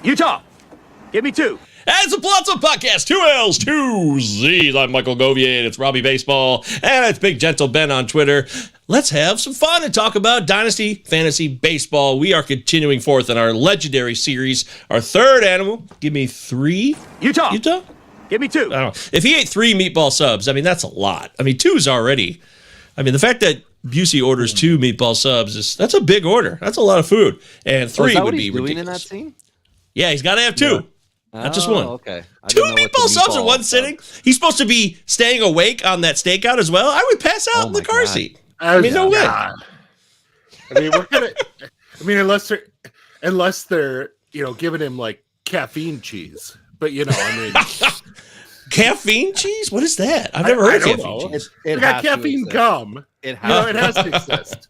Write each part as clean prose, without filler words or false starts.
Utah. Give me 2. And it's a Palazzo Podcast, 2 L's, 2 Z's. I'm Michael Govier, and it's Robbie Baseball, and it's Big Gentle Ben on Twitter. Let's have some fun and talk about Dynasty Fantasy Baseball. We are continuing forth in our legendary series. Our third animal, give me 3. Utah. Give me 2. I don't know. If he ate 3 meatball subs, I mean, that's a lot. I mean, 2's already. I mean, the fact that Busey orders 2 meatball subs, that's a big order. That's a lot of food. And 3 would be ridiculous. In that scene? Yeah, he's got to have 2. Yeah. Not just one. Okay. 2 meatball subs in one sitting. He's supposed to be staying awake on that stakeout as well. I would pass out in the car seat. I mean, no way. I mean, unless they're giving him like caffeine cheese. But I mean, caffeine chease? What is that? I've never heard of caffeine cheese. It got caffeine gum. It has to exist.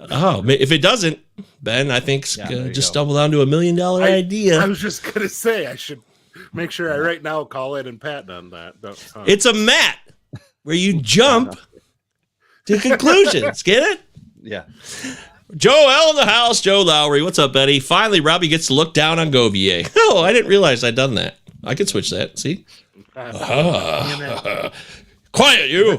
Oh, if it doesn't, Ben, I think just stumbled onto $1 million idea. I was just gonna say I should make sure I right now call in and patent on that. It's a mat where you jump to conclusions. Get it? Yeah. Joe L in the house. Joe Lowry, what's up, buddy? Finally, Robbie gets to look down on Govier. Oh, I didn't realize I'd done that. I could switch that. See? Quiet, you.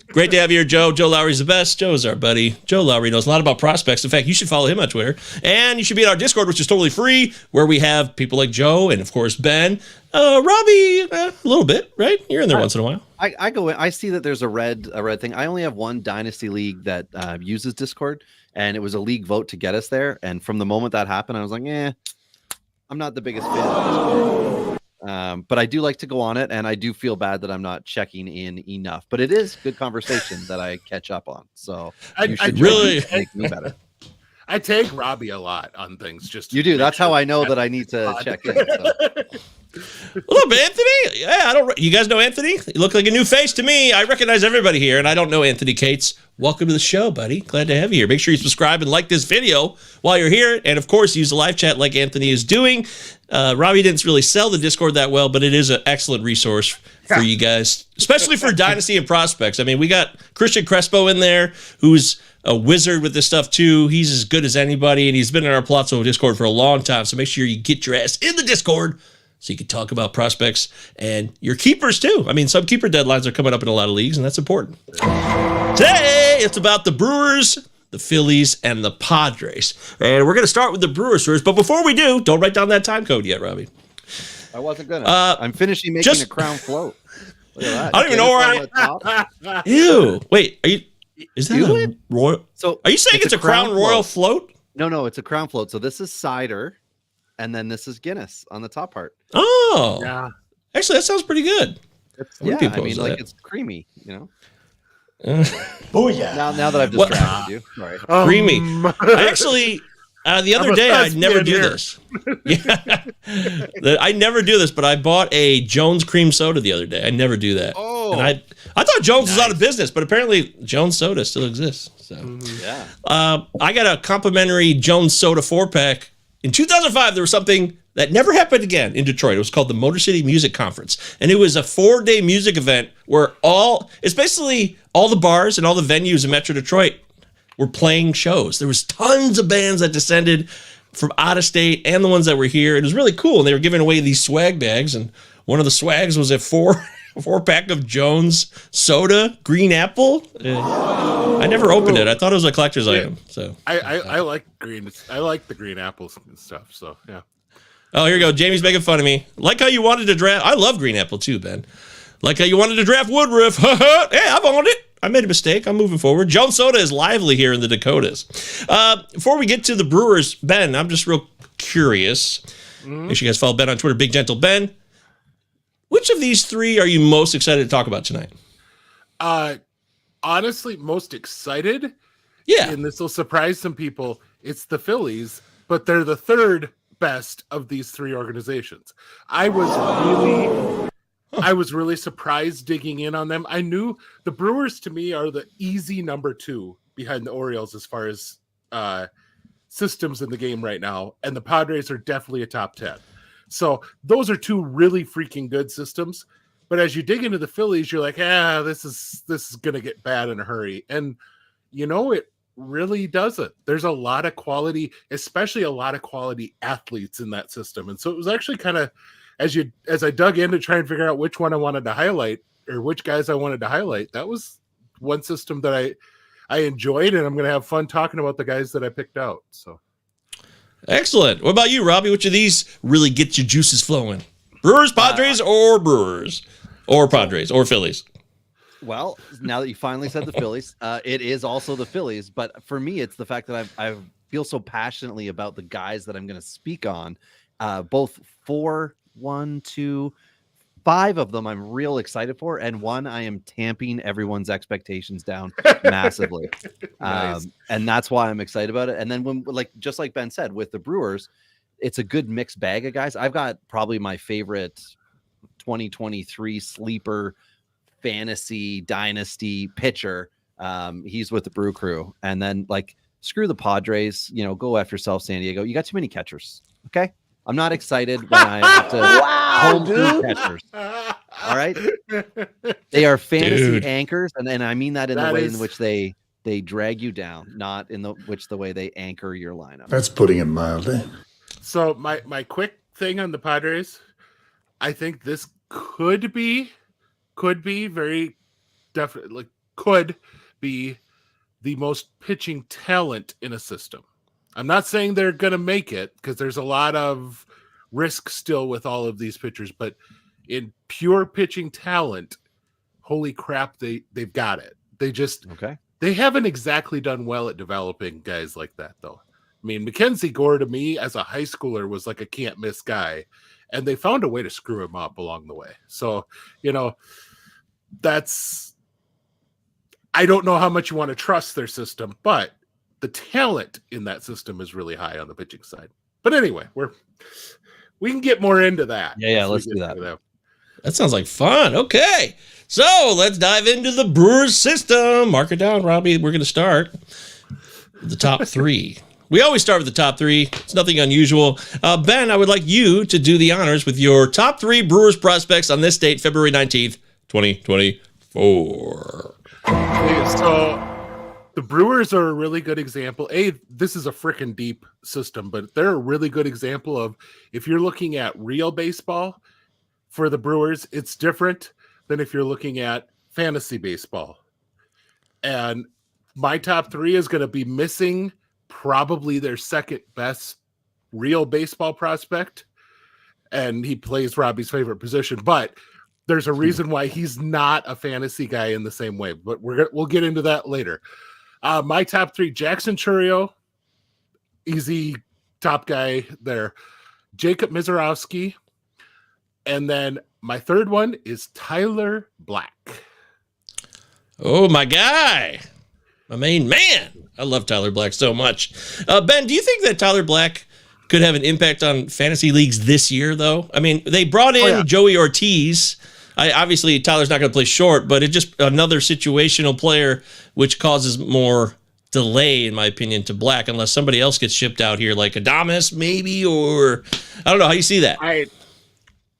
Great to have you here, Joe. Joe Lowry's the best. Joe's our buddy. Joe Lowry knows a lot about prospects. In fact, you should follow him on Twitter. And you should be in our Discord, which is totally free, where we have people like Joe and, of course, Ben. Robbie, a little bit, right? You're in there once in a while. I go in. I see that there's a red thing. I only have one Dynasty League that uses Discord, and it was a league vote to get us there. And from the moment that happened, I was like, I'm not the biggest fan of Discord. But I do like to go on it, and I do feel bad that I'm not checking in enough. But it is good conversation that I catch up on. So you should really make me better. I take Robbie a lot on things. You do. That's how I know that I need to check in. So. What's up, Anthony? Yeah, you guys know Anthony? You look like a new face to me. I recognize everybody here, and I don't know Anthony Cates. Welcome to the show, buddy. Glad to have you here. Make sure you subscribe and like this video while you're here. And, of course, use the live chat like Anthony is doing. Robbie didn't really sell the Discord that well, but it is an excellent resource for you guys, especially for Dynasty and prospects. I mean, we got Christian Crespo in there, who's a wizard with this stuff, too. He's as good as anybody, and he's been in our Palazzo Discord for a long time. So make sure you get your ass in the Discord so you can talk about prospects and your keepers, too. I mean, some keeper deadlines are coming up in a lot of leagues, and that's important. Today, it's about the Brewers, the Phillies, and the Padres. And we're going to start with the Brewers first. But before we do, don't write down that time code yet, Robbie. I wasn't going to. I'm finishing making a crown float. Look at that. I don't even know where Ew. Wait, is that a royal? So are you saying it's a Crown Royal float? No, it's a crown float. So this is cider, and then this is Guinness on the top part. Oh. Yeah. Actually, that sounds pretty good. It's creamy, Oh yeah! Now that I've distracted you, sorry. Creamy. Actually, the other day I never do this. I never do this, but I bought a Jones cream soda the other day. I never do that. Oh, and I thought Jones was out of business, but apparently Jones Soda still exists. So I got a complimentary Jones Soda 4-pack. In 2005, there was something that never happened again in Detroit. It was called the Motor City Music Conference. And it was a 4-day music event where it's basically all the bars and all the venues in Metro Detroit were playing shows. There was tons of bands that descended from out of state and the ones that were here. It was really cool. And they were giving away these swag bags. And one of the swags was a 4-pack of Jones Soda Green Apple. I never opened it. I thought it was a collector's item. So I like green. I like the green apples and stuff. So yeah. Oh, here you go. Jamie's making fun of me. Like how you wanted to draft. I love Green Apple too, Ben. Like how you wanted to draft Woodruff. Hey, I've owned it. I made a mistake. I'm moving forward. Jones Soda is lively here in the Dakotas. Before we get to the Brewers, Ben, I'm just real curious. Make sure you guys follow Ben on Twitter, Big Gentle Ben. Which of these 3 are you most excited to talk about tonight? Honestly, most excited. Yeah. And this will surprise some people. It's the Phillies, but they're the 3rd best of these 3 organizations. I was really surprised digging in on them. I knew the Brewers to me are the easy number 2 behind the Orioles as far as systems in the game right now, and the Padres are definitely a top 10. So those are 2 really freaking good systems. But as you dig into the Phillies, you're like, this is gonna get bad in a hurry. And really doesn't. There's a lot of quality, especially a lot of quality athletes in that system. And so it was actually kind of, as I dug in to try and figure out which one I wanted to highlight or which guys I wanted to highlight, that was one system that I enjoyed, and I'm going to have fun talking about the guys that I picked out. So excellent. What about you, Robbie? Which of these really get your juices flowing? Brewers, Padres, or Brewers? Or Padres, or Phillies? Well, now that you finally said the Phillies, it is also the Phillies. But for me, it's the fact that I feel so passionately about the guys that I'm going to speak on. Both 4, 1, 2, 5 of them I'm real excited for, and one I am tamping everyone's expectations down massively. Nice. And that's why I'm excited about it. And then when, just like Ben said, with the Brewers, it's a good mixed bag of guys. I've got probably my favorite 2023 sleeper fantasy dynasty pitcher. He's with the Brew Crew. And then screw the Padres, go after yourself, San Diego. You got too many catchers. Okay. I'm not excited when I have to home two catchers. All right. They are fantasy anchors. And I mean that in the way in which they drag you down, not in the way they anchor your lineup. That's putting it mildly. So my quick thing on the Padres, I think this could be very definitely could be the most pitching talent in a system. I'm not saying they're going to make it because there's a lot of risk still with all of these pitchers, but in pure pitching talent, holy crap, they've got it. They haven't exactly done well at developing guys like that, though. I mean, Mackenzie Gore to me as a high schooler was like a can't miss guy, and they found a way to screw him up along the way. So, I don't know how much you want to trust their system, but the talent in that system is really high on the pitching side. But anyway, we can get more into that. Yeah, let's do that. That sounds like fun. Okay. So let's dive into the Brewers system. Mark it down, Robbie. We're going to start with the top 3. We always start with the top 3. It's nothing unusual. Ben, I would like you to do the honors with your top 3 Brewers prospects on this date, February 19th, 2024. So the Brewers are a really good example. This is a freaking deep system, but they're a really good example of, if you're looking at real baseball for the Brewers, it's different than if you're looking at fantasy baseball. And my top 3 is going to be missing probably their second best real baseball prospect. And he plays Robbie's favorite position, but there's a reason why he's not a fantasy guy in the same way, but we'll get into that later. My top 3, Jackson Chourio, easy top guy there. Jacob Mizorowski. And then my third one is Tyler Black. Oh, my guy. My main man. I love Tyler Black so much. Ben, do you think that Tyler Black could have an impact on fantasy leagues this year, though? I mean, they brought in Joey Ortiz. Obviously, Tyler's not going to play short, but it's just another situational player, which causes more delay, in my opinion, to Black, unless somebody else gets shipped out here, like Adames, maybe, or I don't know. How you see that?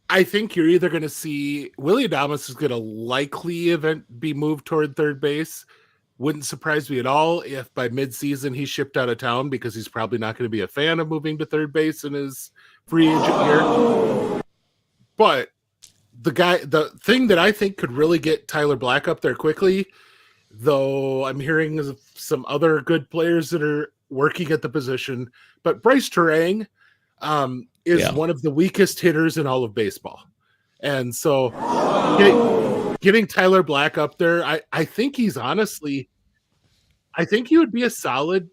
I think you're either going to see Willie Adames is going to likely be moved toward third base. Wouldn't surprise me at all if by midseason he's shipped out of town, because he's probably not going to be a fan of moving to third base in his free agent year. But the thing that I think could really get Tyler Black up there quickly, though I'm hearing of some other good players that are working at the position, but Bryce Terang is one of the weakest hitters in all of baseball. And so getting Tyler Black up there, I think he's honestly, I think he would be a solid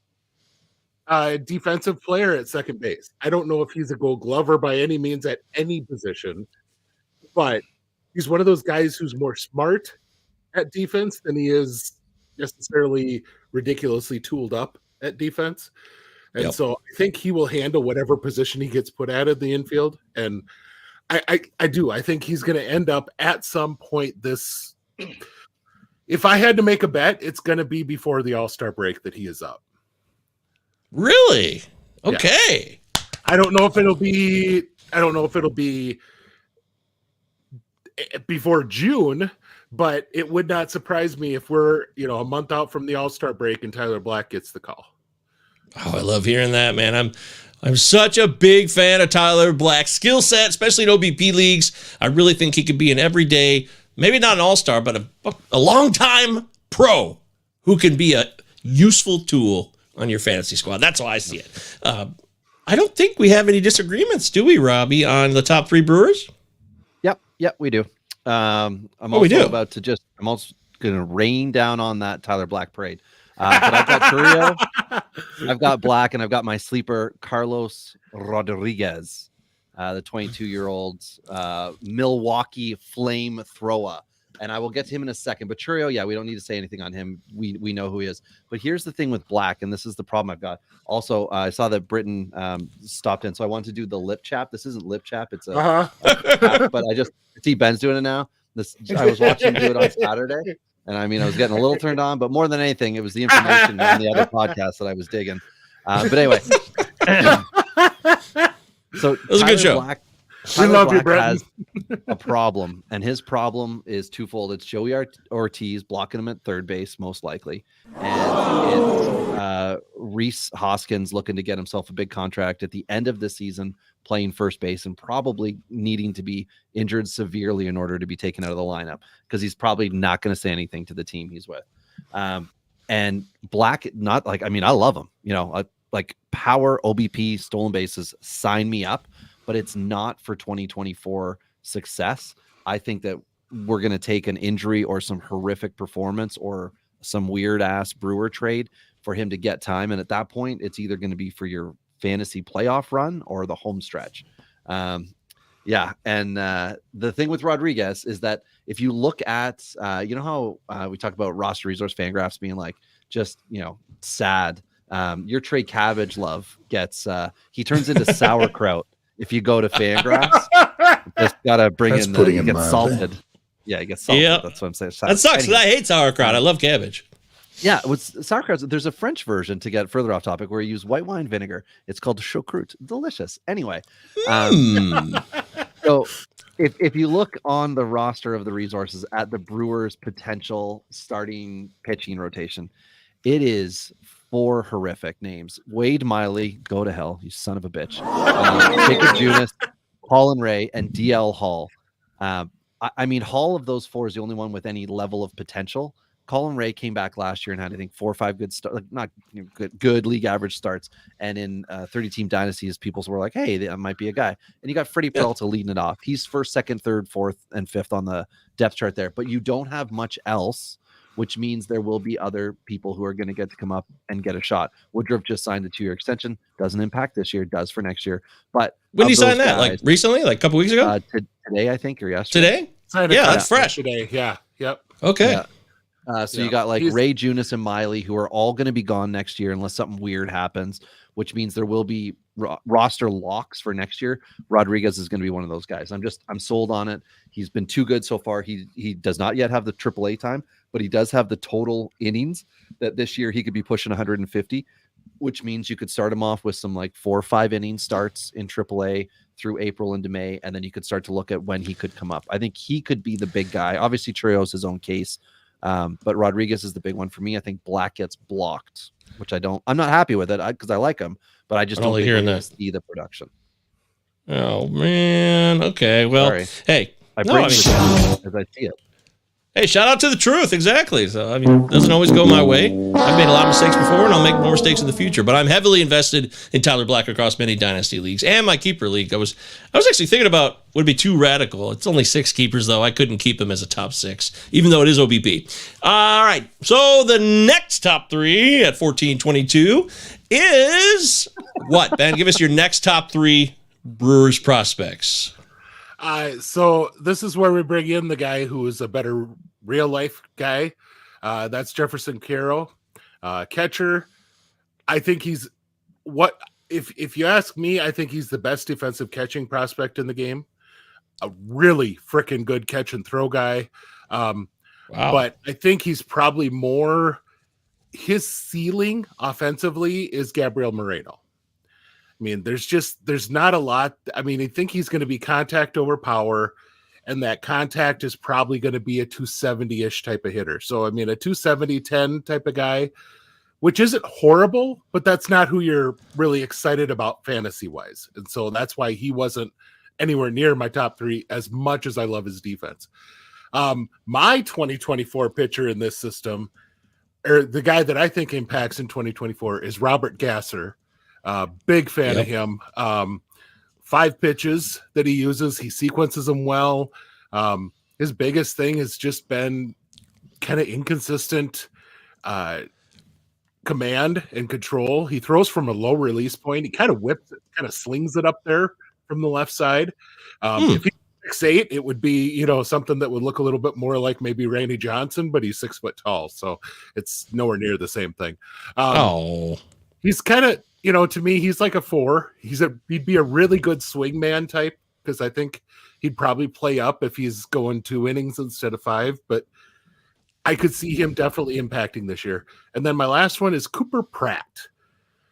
defensive player at second base. I don't know if he's a Gold Glover by any means at any position, but he's one of those guys who's more smart at defense than he is necessarily ridiculously tooled up at defense. And so I think he will handle whatever position he gets put at in the infield. And I do. I think he's going to end up at some point this. If I had to make a bet, it's going to be before the All-Star break that he is up. Really? Okay. Yeah. I don't know if it'll be before June, but it would not surprise me if we're, a month out from the All-Star break and Tyler Black gets the call. Oh, I love hearing that, man. I'm such a big fan of Tyler Black's skill set, especially in OBP leagues. I really think he could be an everyday, maybe not an all-star, but a long-time pro who can be a useful tool on your fantasy squad. That's how I see it. I don't think we have any disagreements, do we, Robbie, on the top 3 Brewers? Yep, we do. I'm also going to rain down on that Tyler Black parade. But I've got Churro, I've got Black, and I've got my sleeper, Carlos Rodriguez, the 22-year-old Milwaukee flame thrower. And I will get to him in a second. But Churro, we don't need to say anything on him. We know who he is. But here's the thing with Black, and this is the problem I've got. Also, I saw that Britton stopped in, so I wanted to do the lip chap. This isn't lip chap. It's a chap, but I just see Ben's doing it now. I was watching him do it on Saturday. And I was getting a little turned on, but more than anything, it was the information on the other podcast that I was digging. But anyway, so it was a good show. Tyler Black has a problem, and his problem is twofold. It's Joey Ortiz blocking him at third base, most likely, and it's Rhys Hoskins looking to get himself a big contract at the end of the season, playing first base, and probably needing to be injured severely in order to be taken out of the lineup, because he's probably not going to say anything to the team he's with. And Black, not like, I love him, like power, OBP, stolen bases, sign me up. But it's not for 2024 success. I think that we're going to take an injury or some horrific performance or some weird ass Brewer trade for him to get time. And at that point, it's either going to be for your fantasy playoff run or the home stretch. And the thing with Rodriguez is that if you look at, how we talk about roster resource Fangraphs being like, just, sad. Your Trey Cabbage love gets, he turns into sauerkraut. If you go to Fangraphs, just gotta bring in you get salted. Yeah, you get salted. Yeah. That's what I'm saying. That sucks. Anyway. I hate sauerkraut. I love cabbage. Yeah, with sauerkraut, there's a French version, to get further off topic, where you use white wine vinegar. It's called choucroute. Delicious. Anyway, so if you look on the roster of the resources at the Brewers' potential starting pitching rotation, it is 4 horrific names. Wade Miley, go to hell, you son of a bitch. Jacob Junis, Colin Ray, and DL Hall. Hall of those 4 is the only one with any level of potential. Colin Ray came back last year and had, I think, 4 or 5 good starts, not good league average starts. And in 30-team dynasties, people were like, hey, that might be a guy. And you got Freddie Peralta leading it off. He's first, second, third, fourth, and fifth on the depth chart there. But you don't have much else, which means there will be other people who are going to get to come up and get a shot. Woodruff just signed a 2-year extension. Doesn't impact this year, does for next year. But when did he sign that? Like recently? Like a couple weeks ago? Today, I think, or yesterday. Today? Yeah, that's fresh. Today, yeah. Yep. Okay. Yeah. You got like Ray, Junis, and Miley, who are all going to be gone next year unless something weird happens, which means there will be roster locks for next year. Rodriguez is going to be one of those guys. I'm sold on it. He's been too good so far. He does not yet have the AAA time, but he does have the total innings that this year he could be pushing 150, which means you could start him off with some like 4 or 5 inning starts in AAA through April into May, and then you could start to look at when he could come up. I think he could be the big guy. Obviously, Churro's his own case, but Rodriguez is the big one for me. I think Black gets blocked, which I'm not happy with it because I like him, but I just don't think we're going to see the production. Oh man. Okay. Well, Sorry. Hey, I bring it as I see it. Hey, shout out to the truth. Exactly. So, it doesn't always go my way. I've made a lot of mistakes before, and I'll make more mistakes in the future. But I'm heavily invested in Tyler Black across many dynasty leagues and my keeper league. I was actually thinking about would it be too radical. It's only 6 keepers, though. I couldn't keep him as a top 6, even though it is OBP. All right. So the next top 3 at 1422 is what, Ben? Give us your next top 3 Brewers prospects. So this is where we bring in the guy who is a better real life guy. That's Jefferson Carroll, catcher. I think he's if you ask me, I think he's the best defensive catching prospect in the game. A really freaking good catch and throw guy. Wow. But I think he's probably more, his ceiling offensively is Gabriel Moreno. There's not a lot. I think he's going to be contact over power. and that contact is probably going to be a 270-ish type of hitter. So, I mean, a 270-10 type of guy, which isn't horrible, but that's not who you're really excited about fantasy-wise. And so that's why he wasn't anywhere near my top 3 as much as I love his defense. My 2024 pitcher in this system, or the guy that I think impacts in 2024, is Robert Gasser. Big fan of him. 5 pitches that he uses. He sequences them well. His biggest thing has just been kind of inconsistent command and control. He throws from a low release point. He kind of whips it, kind of slings it up there from the left side. If he's 6'8", it would be, something that would look a little bit more like maybe Randy Johnson, but he's 6 foot tall. So it's nowhere near the same thing. He's kind of, to me, he's like a 4. He'd be a really good swingman type, because I think he'd probably play up if he's going 2 innings instead of 5, but I could see him definitely impacting this year. And then my last one is Cooper Pratt,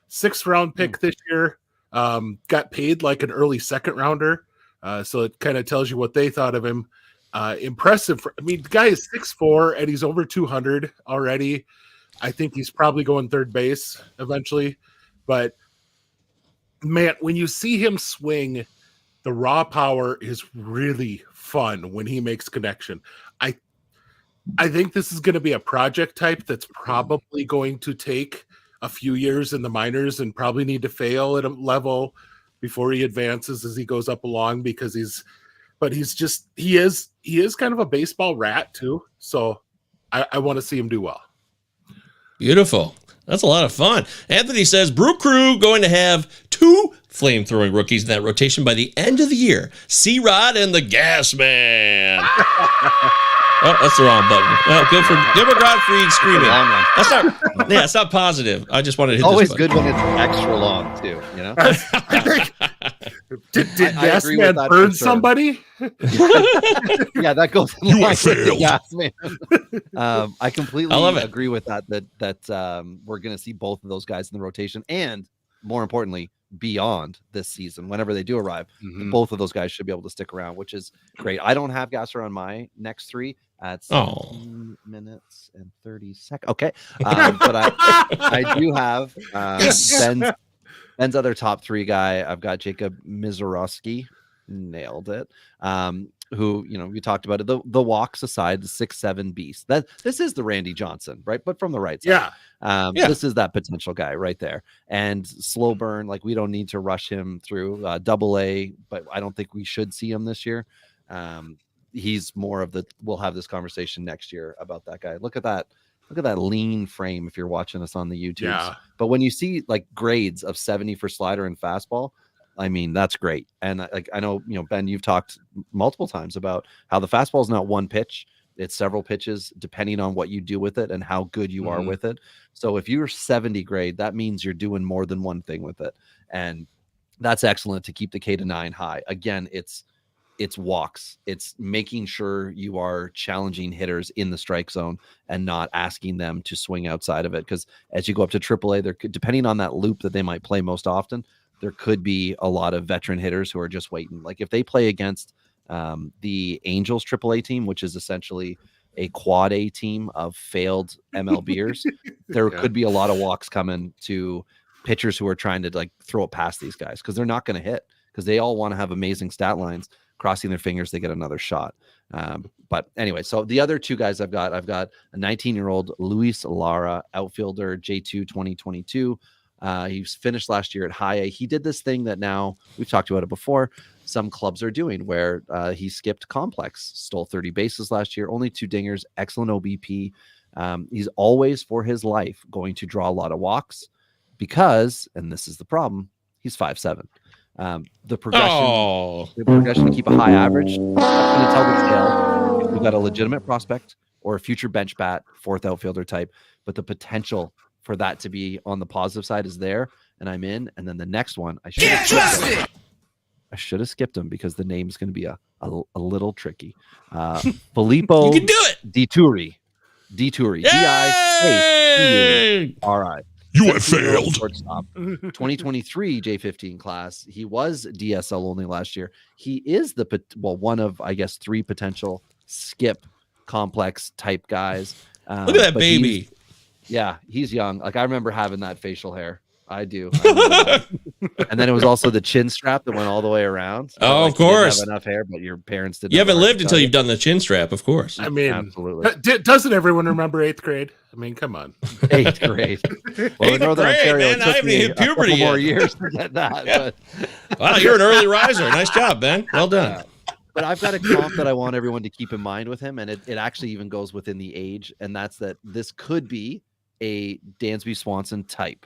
6th round pick this year. Got paid like an early 2nd rounder. So it kind of tells you what they thought of him. Impressive. The guy is 6'4", and he's over 200 already. I think he's probably going third base eventually. But, man, when you see him swing, the raw power is really fun when he makes connection. I think this is going to be a project type that's probably going to take a few years in the minors and probably need to fail at a level before he advances as he goes up along, because he is kind of a baseball rat too. So I want to see him do well. Beautiful. That's a lot of fun. Anthony says, Brew Crew going to have 2 flame-throwing rookies in that rotation by the end of the year. C-Rod and the Gas Man. Oh, that's the wrong button. Well, good for Gilbert Gottfried screaming. That's not positive. I just wanted to hit always this good when it's extra long too, Did Gas Man burn somebody? Yeah, that goes in line with the Gas Man. I completely agree with that we're going to see both of those guys in the rotation, and more importantly, beyond this season, whenever they do arrive, both of those guys should be able to stick around, which is great. I don't have Gasser on my next 3 at 17 minutes and 30 seconds. Okay. But I do have Ben's other top 3 guy. I've got Jacob Mizorowski. Nailed it. Who, we talked about it. The walks aside, the 6'7" beast. This is the Randy Johnson, right? But from the right side. This is that potential guy right there. And slow burn, like we don't need to rush him through AA, but I don't think we should see him this year. He's more of we'll have this conversation next year about that guy. Look at that lean frame if you're watching us on the YouTube. Yeah. But when you see like grades of 70 for slider and fastball, that's great. And I know, Ben, you've talked multiple times about how the fastball is not one pitch. It's several pitches depending on what you do with it and how good you are with it. So if you're 70 grade, that means you're doing more than one thing with it. And that's excellent to keep the K to 9 high. Again, it's walks. It's making sure you are challenging hitters in the strike zone and not asking them to swing outside of it. Because as you go up to AAA, depending on that loop that they might play most often, there could be a lot of veteran hitters who are just waiting. Like if they play against the Angels AAA team, which is essentially a quad A team of failed MLBers, there could be a lot of walks coming to pitchers who are trying to throw it past these guys, because they're not going to hit, because they all want to have amazing stat lines. Crossing their fingers, they get another shot. But anyway, so the other 2 guys I've got a 19-year-old Luis Lara, outfielder, J2 2022. He's finished last year at high A. He did this thing that now we've talked about it before. Some clubs are doing where he skipped complex, stole 30 bases last year, only 2 dingers, excellent OBP. He's always for his life going to draw a lot of walks because, and this is the problem, he's 5'7". The progression to keep a high average, that's going to tell the scale if we've got a legitimate prospect or a future bench bat, 4th outfielder type, but the potential for that to be on the positive side is there, and I'm in. And then the next one, I should have skipped him because the name's going to be a little tricky. Filippo, you can do it. Dituri, DICATURI. You have failed. Shortstop. 2023 J15 class. He was DSL only last year. He is one of, I guess, 3 potential skip complex type guys. Look at that baby. He's young. Like, I remember having that facial hair. I do. And then it was also the chin strap that went all the way around. So of course. You didn't have enough hair, but your parents didn't. You haven't lived until you've done the chin strap, of course. I mean, absolutely. Doesn't everyone remember 8th grade? I mean, come on. 8th grade. Well, in Northern Ontario, man, it I took haven't me hit puberty yet. more years to get that. Yeah. But Wow, you're an early riser. Nice job, Ben. Well done. But I've got a comp that I want everyone to keep in mind with him, and it actually even goes within the age, and that's that this could be a Dansby Swanson type,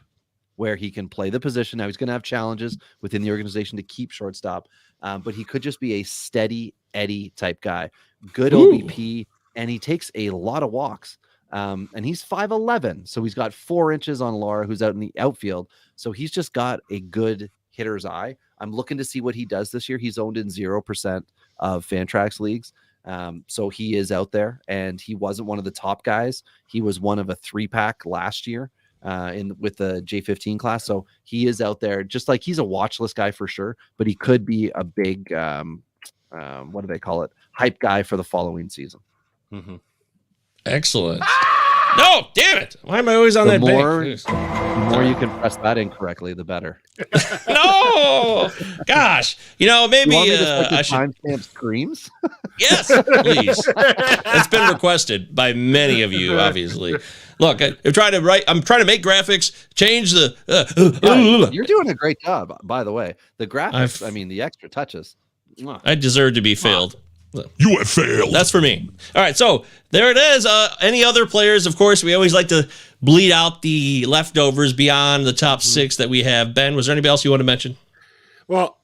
where he can play the position. Now he's going to have challenges within the organization to keep shortstop, but he could just be a steady Eddie type guy, good OBP, and he takes a lot of walks. And he's 5'11", so he's got 4 inches on Laura, who's out in the outfield. So he's just got a good hitter's eye. I'm looking to see what he does this year. He's owned in 0% of Fantrax leagues. So he is out there, and he wasn't one of the top guys. He was one of a 3-pack last year with the J15 class. So he is out there, just like he's a watch list guy for sure, but he could be a big, what do they call it? Hype guy for the following season. Mm-hmm. Excellent. No, damn it. Why am I always on The that more bank? you can press that incorrectly, the better. No, gosh, maybe I should timestamp screams. Yes, please. It's been requested by many of you, obviously. Look, I'm trying to make graphics, change the. You're doing a great job, by the way. The graphics, the extra touches. I deserve to be failed. You have failed. That's for me. All right, so there it is. Any other players? Of course, we always like to bleed out the leftovers beyond the top 6 that we have. Ben, was there anybody else you want to mention? Well,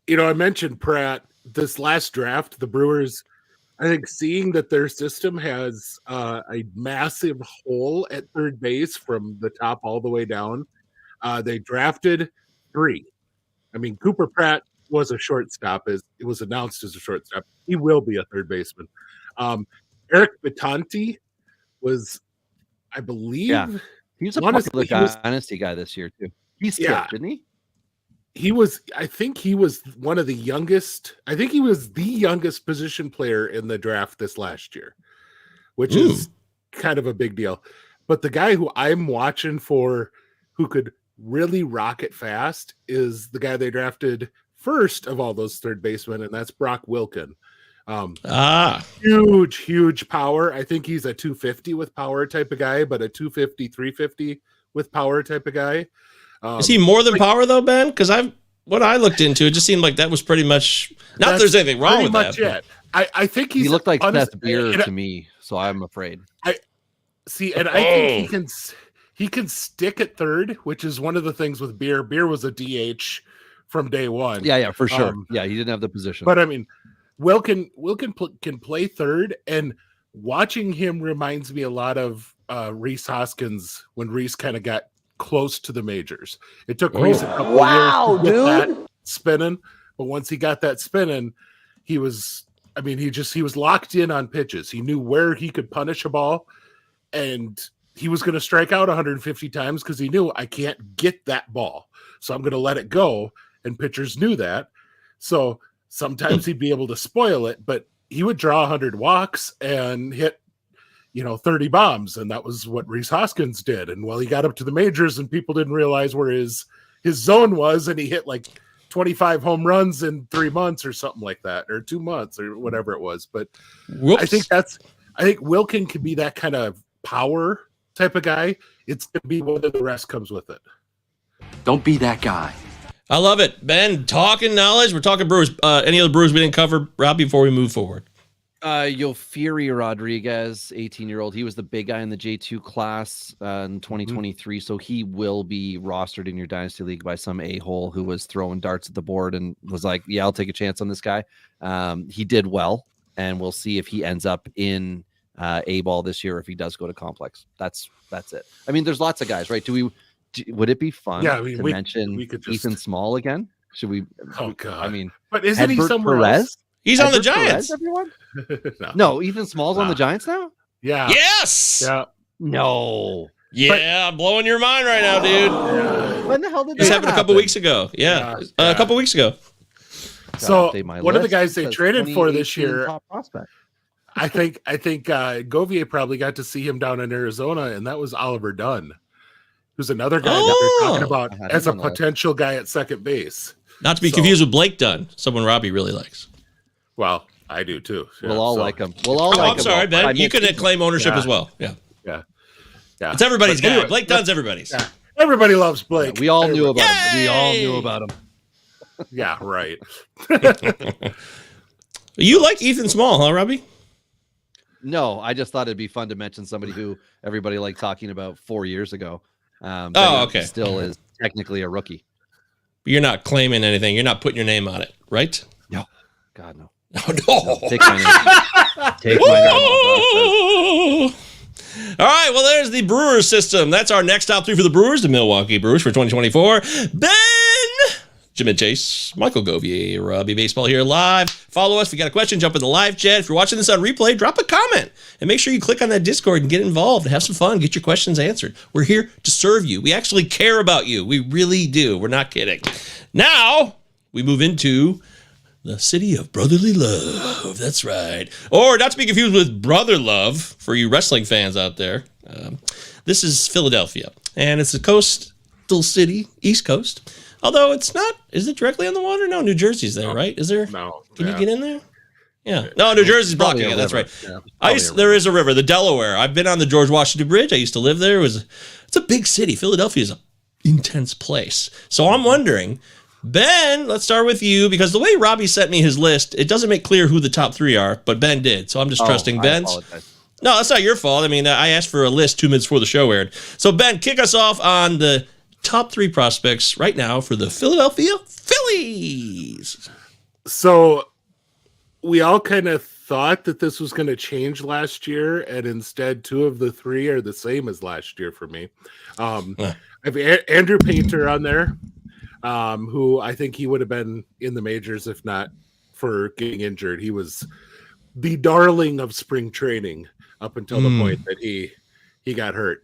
I mentioned Pratt. This last draft, the Brewers, I think, seeing that their system has a massive hole at third base from the top all the way down, they drafted 3. Cooper Pratt was a shortstop, as it was announced as a shortstop. He will be a third baseman. Eric Batanti was, I believe, he was a popular dynasty guy this year too. He's didn't he? I think he was one of the youngest. I think he was the youngest position player in the draft this last year, which is kind of a big deal. But the guy who I'm watching for, who could really rocket fast, is the guy they drafted first of all those third basemen, and that's Brock Wilken. Huge power. I think he's a 250 with power type of guy, but a 250, 350 with power type of guy. Is he more than power though, Ben? Because what I looked into, it just seemed like that was pretty much. Not that there's anything wrong with that. I think he looked like Seth Beer to me, so I'm afraid. I think he can stick at third, which is one of the things with Beer. Beer was a DH from day one. Yeah, for sure. He didn't have the position. But Wilken can play third, and watching him reminds me a lot of Rhys Hoskins when Rhys kind of got close to the majors. It took Rhys a couple years to get that spinning, but once he got that spinning, he was locked in on pitches. He knew where he could punish a ball, and he was going to strike out 150 times because he knew, I can't get that ball, so I'm going to let it go. And pitchers knew that. So sometimes he'd be able to spoil it, but he would draw 100 walks and hit, 30 bombs. And that was what Rhys Hoskins did. And he got up to the majors and people didn't realize where his zone was. And he hit like 25 home runs in 3 months or something like that, or 2 months or whatever it was. But I think Wilken could be that kind of power type of guy. It's going to be whether the rest comes with it. Don't be that guy. I love it. Ben, talking knowledge. We're talking Brewers. Any other Brewers we didn't cover, Rob, before we move forward? Yofiri Rodriguez, 18-year-old. He was the big guy in the J2 class in 2023, so he will be rostered in your Dynasty League by some a-hole who was throwing darts at the board and was like, yeah, I'll take a chance on this guy. He did well, and we'll see if he ends up in A-ball this year, if he does go to Complex. That's it. There's lots of guys, right? Would it be fun to mention Ethan Small again? Should we? Oh God! But isn't he somewhere else? He's on the Giants. Perez, everyone? No, Ethan Small's on the Giants now. Yeah. Yes. Yeah. No. Yeah, I'm blowing your mind right now, dude. When the hell did This that happened a couple weeks ago. Yeah, a couple weeks ago. So one of the guys they traded for this year, top prospect. I think Govier probably got to see him down in Arizona, and that was Oliver Dunn, who's another guy that they're talking about as a potential guy at second base. Not to be confused with Blake Dunn, someone Robbie really likes. Well, I do too. Yeah, we'll all like him. We'll all like him. I'm sorry, Ben. You can claim ownership as well. Yeah. It's everybody's guy. Anyway, Blake Dunn's everybody's. Yeah. Everybody loves Blake. We all knew about him. We all knew about him. Yeah, right. You like Ethan Small, huh, Robbie? No, I just thought it'd be fun to mention somebody who everybody liked talking about 4 years ago. Okay. Still is technically a rookie. But you're not claiming anything. You're not putting your name on it, right? No. God, no. Oh, no. Take my name. Take my name. All right, well, there's the Brewers system. That's our next top three for the Brewers, the Milwaukee Brewers for 2024. Ben, Jim and Chase, Michael Govier, Robbie Baseball here live. Follow us. If you got a question, jump in the live chat. If you're watching this on replay, drop a comment. And make sure you click on that Discord and get involved. Have some fun. Get your questions answered. We're here to serve you. We actually care about you. We really do. We're not kidding. Now, we move into the city of brotherly love. That's right. Or not to be confused with brother love for you wrestling fans out there. This is Philadelphia, and it's a coastal city, East Coast. Although it's not. Is it directly on the water? No, New Jersey's there, right? Is there? No. Can you get in there? Yeah. No, New Jersey's blocking it. That's right. Yeah, there is a river, the Delaware. I've been on the George Washington Bridge. I used to live there. It's a big city. Philadelphia is an intense place. So I'm wondering, Ben, let's start with you, because the way Robbie sent me his list, it doesn't make clear who the top three are, but Ben did. So I'm just trusting Ben's. No, that's not your fault. I mean, I asked for a list 2 minutes before the show aired. So Ben, kick us off on the top three prospects right now for the Philadelphia Phillies. So we all kind of thought that this was going to change last year, and instead 2 of the 3 are the same as last year for me. I have Andrew Painter on there, who I think he would have been in the majors if not for getting injured. He was the darling of spring training up until the point that he got hurt.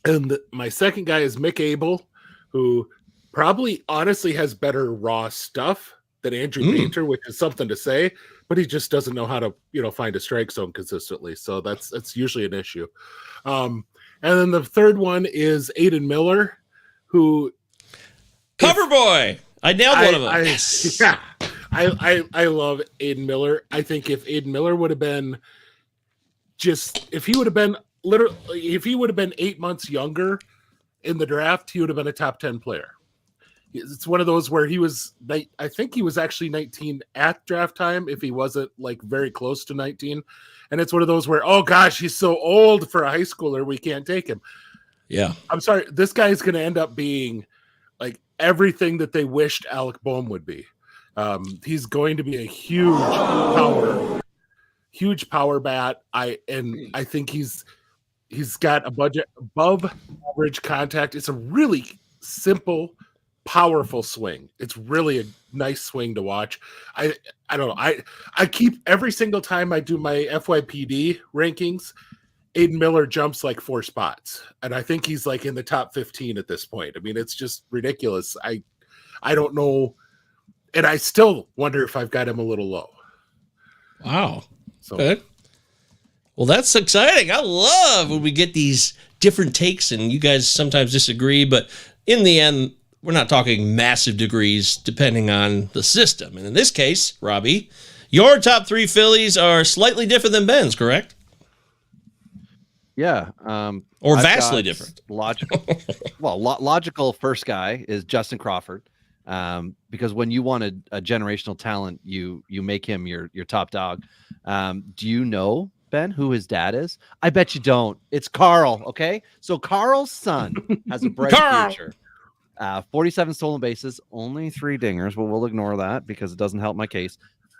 And my second guy is Mick Abel, who probably honestly has better raw stuff than Andrew Painter, which is something to say, but he just doesn't know how to, find a strike zone consistently. So that's usually an issue. And then the third one is Aiden Miller, who Cover boy. I nailed one of them. Yes. Yeah. I love Aiden Miller. I think if Aiden Miller would have been if he would have been 8 months younger in the draft, he would have been a top 10 player. It's one of those where I think he was actually 19 at draft time, if he wasn't like very close to 19. And it's one of those where, oh gosh, he's so old for a high schooler, we can't take him. Yeah. I'm sorry. This guy is going to end up being like everything that they wished Alec Boehm would be. He's going to be a huge power bat. I think he's got a budget above average contact. It's a really simple, powerful swing. It's really a nice swing to watch. I don't know. I keep every single time I do my FYPD rankings, Aiden Miller jumps like 4 spots, and I think he's like in the top 15 at this point. I mean, it's just ridiculous. I don't know, and I still wonder if I've got him a little low. Wow. So. Okay. Well, that's exciting. I love when we get these different takes, and you guys sometimes disagree, but in the end, we're not talking massive degrees depending on the system. And in this case, Robbie, your top 3 Phillies are slightly different than Ben's, correct? Yeah. Or vastly different. Logical. Logical first guy is Justin Crawford. Because when you want a generational talent, you make him your top dog. Do you know, Ben, who his dad is? I bet you don't. It's Carl. Okay. So Carl's son has a bright future. 47 stolen bases, only 3 dingers, but we'll ignore that because it doesn't help my case.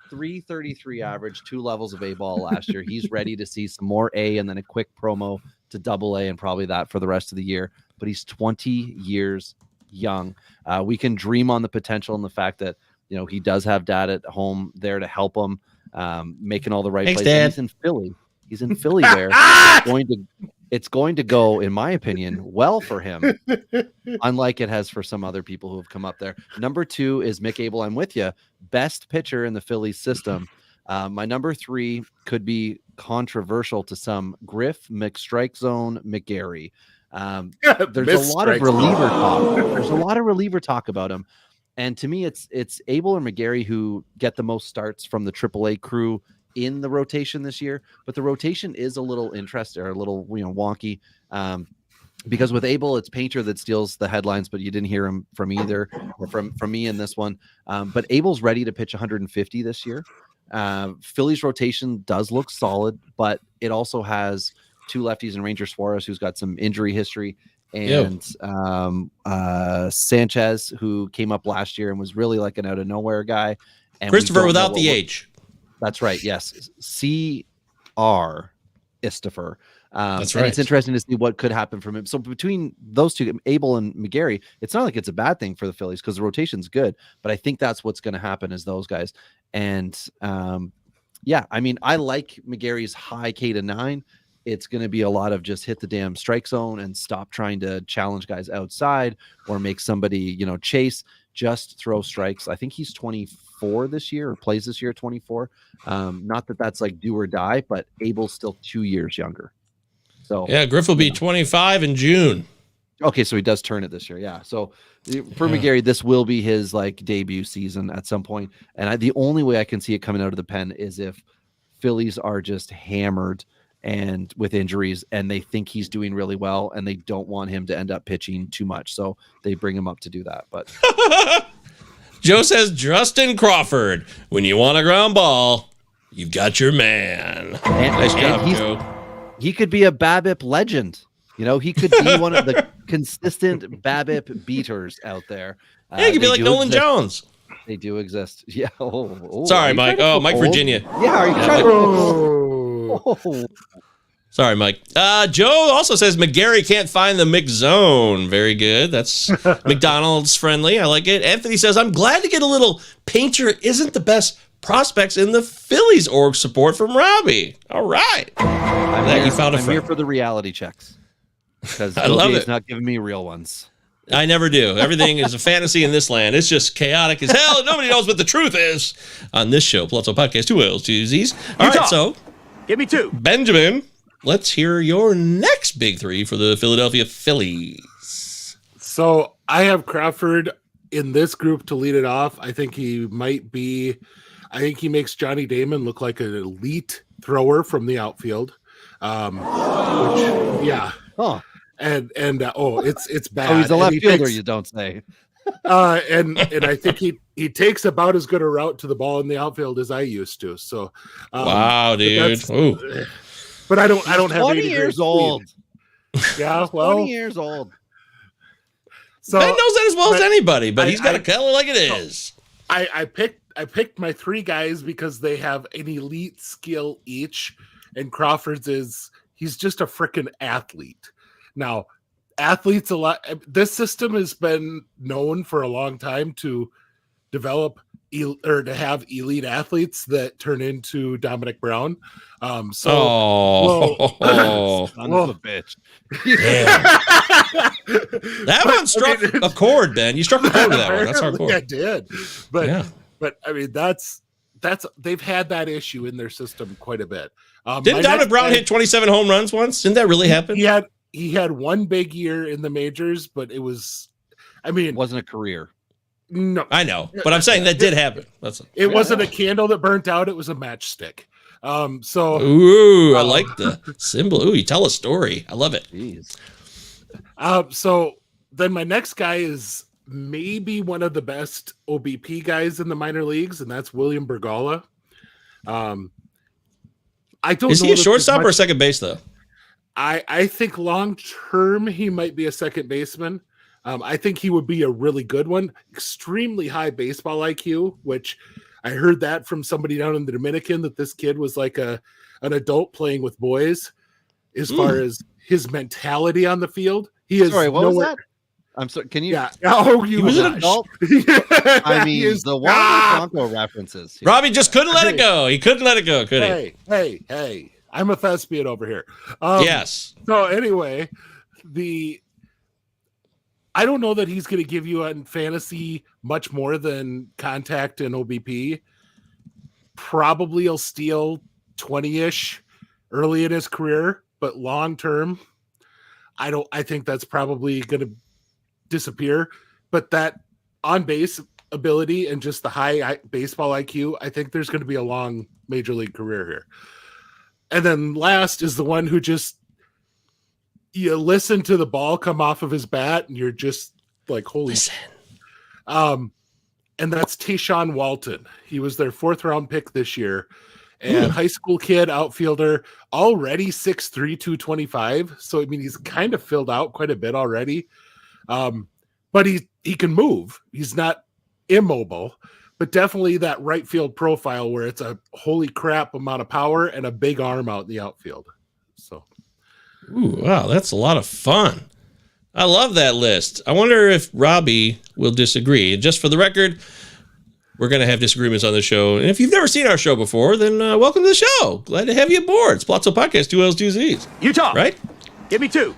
333 average, 2 levels of A ball last year. He's ready to see some more A and then a quick promo to double A and probably that for the rest of the year. But he's 20 years young. We can dream on the potential and the fact that, he does have dad at home there to help him, making all the right plays. He's in Philly. He's in Philly there. it's going to go, in my opinion, well for him, unlike it has for some other people who have come up there. Number 2 is Mick Abel. I'm with you. Best pitcher in the Phillies system. My number 3 could be controversial to some. Griff, McStrike Zone, McGarry. There's a lot of reliever talk. There's a lot of reliever talk about him. And to me, it's Abel or McGarry who get the most starts from the AAA crew in the rotation this year. But the rotation is a little interesting or a little wonky. Because with Abel, it's Painter that steals the headlines, but you didn't hear him from either or from me in this one. But Abel's ready to pitch 150 this year. Phillies rotation does look solid, but it also has 2 lefties and Ranger Suarez, who's got some injury history, and Sanchez, who came up last year and was really like an out of nowhere guy. And Christopher without the H. That's right. Yes. C.R. Istopher. That's and right. It's interesting to see what could happen from him. So between those two, Abel and McGarry, it's not like it's a bad thing for the Phillies because the rotation's good, but I think that's what's going to happen is those guys. And I mean, I like McGarry's high K to 9. It's going to be a lot of just hit the damn strike zone and stop trying to challenge guys outside or make somebody, chase, just throw strikes. I think he's 24 this year or plays this year at 24. Not that that's like do or die, but Abel's still 2 years younger. So yeah, Griff will be 25 in June. Okay, so he does turn it this year. Yeah. So for McGarry, this will be his like debut season at some point. And the only way I can see it coming out of the pen is if Phillies are just hammered and with injuries and they think he's doing really well and they don't want him to end up pitching too much. So they bring him up to do that. But Joe says Justin Crawford, when you want a ground ball, you've got your man. Nice job, Joe. He could be a BABIP legend. He could be one of the consistent BABIP beaters out there. Yeah, he could be like Nolan Jones. They do exist. Yeah. Sorry, Mike. Oh, Mike Virginia. Yeah, are you trying to... Sorry, Mike. Joe also says McGarry can't find the McZone. Very good. That's McDonald's friendly. I like it. Anthony says, I'm glad to get a little Painter isn't the best prospects in the Phillies org support from Robbie. All right. I'm here for the reality checks. Because I love it. Not giving me real ones. I never do. Everything is a fantasy in this land. It's just chaotic as hell. Nobody knows what the truth is on this show. Palazzo Podcast, 2 L's, 2 Z's. All right, so give me 2. Benjamin, let's hear your next big 3 for the Philadelphia Phillies. So I have Crawford in this group to lead it off. I think he makes Johnny Damon look like an elite thrower from the outfield. It's bad. Oh, he's a left fielder, you don't say. And I think he takes about as good a route to the ball in the outfield as I used to. So wow, dude. But I don't have 20 years old. Yeah, well, 20 years old. So Ben knows that as well as anybody, but he's got to tell it like it is. I picked my 3 guys because they have an elite skill each, and Crawford's he's just a freaking athlete. Now, athletes this system has been known for a long time to develop or to have elite athletes that turn into Dominic Brown. Son of a bitch. Yeah. That one struck a chord, Ben. You struck a chord with that one. That's hardcore. I did. But I mean, that's they've had that issue in their system quite a bit. Didn't Dominic Brown hit 27 home runs once? Didn't that really happen? He had one big year in the majors, but it wasn't a career. No, I know, but I'm saying that did happen. It wasn't a candle that burnt out; it was a matchstick. I like the symbol. Ooh, you tell a story. I love it. Jeez. So then my next guy is maybe one of the best OBP guys in the minor leagues, and that's William Bergolla. I don't. Is he a shortstop or a second base though? I think long term he might be a second baseman. I think he would be a really good one. Extremely high baseball IQ, which I heard that from somebody down in the Dominican that this kid was like an adult playing with boys as far as his mentality on the field. He is. Sorry, what was that? I'm sorry. Can you? Yeah. Oh, he was an adult. I mean, the Bronco references. Robbie just couldn't let it go. He couldn't let it go, could he? Hey! I'm a thespian over here. Yes. So anyway, I don't know that he's going to give you in fantasy much more than contact and OBP. Probably he'll steal 20-ish early in his career, but long term, I think that's probably going to disappear. But that on base ability and just the high baseball IQ, I think there's going to be a long major league career here. And then last is the one who just, you listen to the ball come off of his bat and you're just like, holy. Listen. And that's Tayshaun Walton. He was their 4th round pick this year, and high school kid, outfielder, already 6'3", 225. So, I mean, he's kind of filled out quite a bit already. But he can move. He's not immobile, but definitely that right field profile where it's a holy crap amount of power and a big arm out in the outfield. So. Ooh, wow, that's a lot of fun. I love that list. I wonder if Robbie will disagree. And just for the record, we're going to have disagreements on the show. And if you've never seen our show before, then welcome to the show. Glad to have you aboard. It's Palazzo Podcast, 2 L's, 2 Z's. Utah. Right? Give me 2.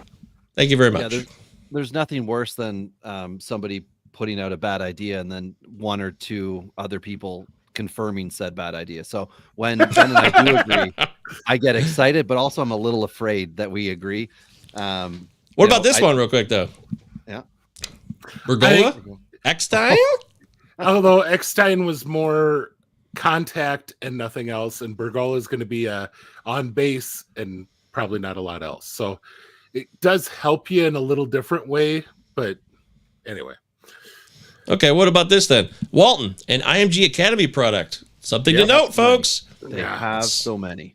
Thank you very much. Yeah, there's nothing worse than somebody putting out a bad idea and then 1 or 2 other people confirming said bad idea. So when Ben and I do agree, I get excited, but also I'm a little afraid that we agree. What about this one real quick, though? Yeah. Bergola? Eckstein? Although Eckstein was more contact and nothing else, and Bergola is going to be on base and probably not a lot else. So it does help you in a little different way, but anyway. Okay, what about this then? Walton, an IMG Academy product. Something to note, folks. They have so many.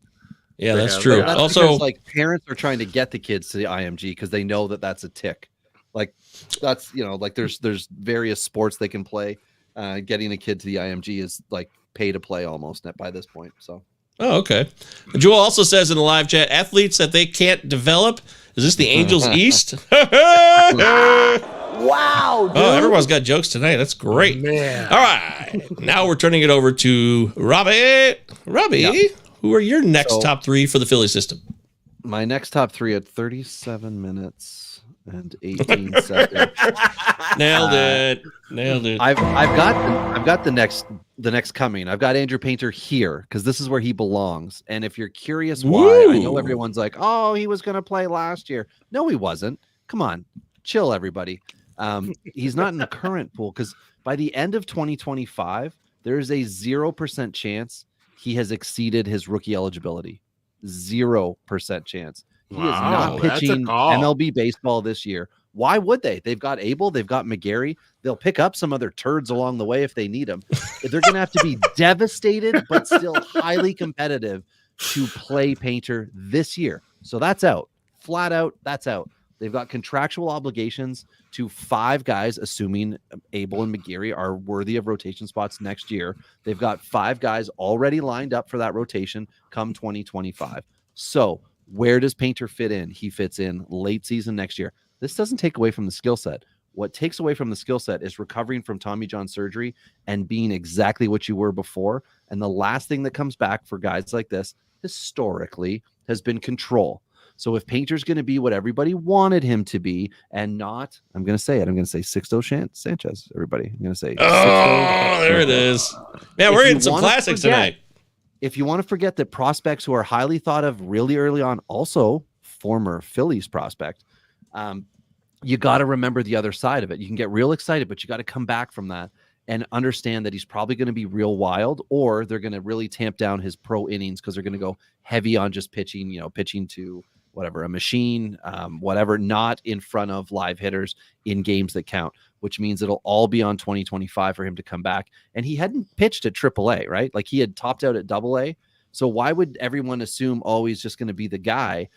Yeah, that's true. That's also, because, like, parents are trying to get the kids to the IMG because they know that that's a tick. Like, that's, like there's various sports they can play. Getting a kid to the IMG is like pay to play almost by this point. So. Oh, okay. Joel also says in the live chat, athletes that they can't develop. Is this the Angels East? Wow, dude. Oh, everyone's got jokes tonight. That's great. Man. All right. Now we're turning it over to Robbie. Robbie, who are your next top 3 for the Philly system? My next top 3 at 37 minutes and 18 seconds. Nailed it. I've got the next coming. I've got Andrew Painter here because this is where he belongs. And if you're curious why, I know everyone's like, oh, he was going to play last year. No, he wasn't. Come on, chill, everybody. He's not in the current pool because by the end of 2025, there is a 0% chance he has exceeded his rookie eligibility. 0% chance. He is not pitching MLB baseball this year. Why would they? They've got Abel. They've got McGarry. They'll pick up some other turds along the way if they need them. They're going to have to be devastated, but still highly competitive to play Painter this year. So that's out. Flat out, that's out. They've got contractual obligations to 5 guys, assuming Abel and McGarry are worthy of rotation spots next year. They've got 5 guys already lined up for that rotation come 2025. So where does Painter fit in? He fits in late season next year. This doesn't take away from the skill set. What takes away from the skill set is recovering from Tommy John surgery and being exactly what you were before. And the last thing that comes back for guys like this, historically, has been control. So if Painter's going to be what everybody wanted him to be and not, I'm going to say it. I'm going to say Sixto Sanchez, everybody. I'm going to say there it is. Man, we're in some classics tonight. If you want to forget that prospects who are highly thought of really early on, also former Phillies prospect, you got to remember the other side of it. You can get real excited, but you got to come back from that and understand that he's probably going to be real wild, or they're going to really tamp down his pro innings because they're going to go heavy on just pitching, pitching to whatever, a machine, whatever, not in front of live hitters in games that count, which means it'll all be on 2025 for him to come back. And he hadn't pitched at AAA, right? Like he had topped out at AA. So why would everyone assume, oh, he's just going to be the guy?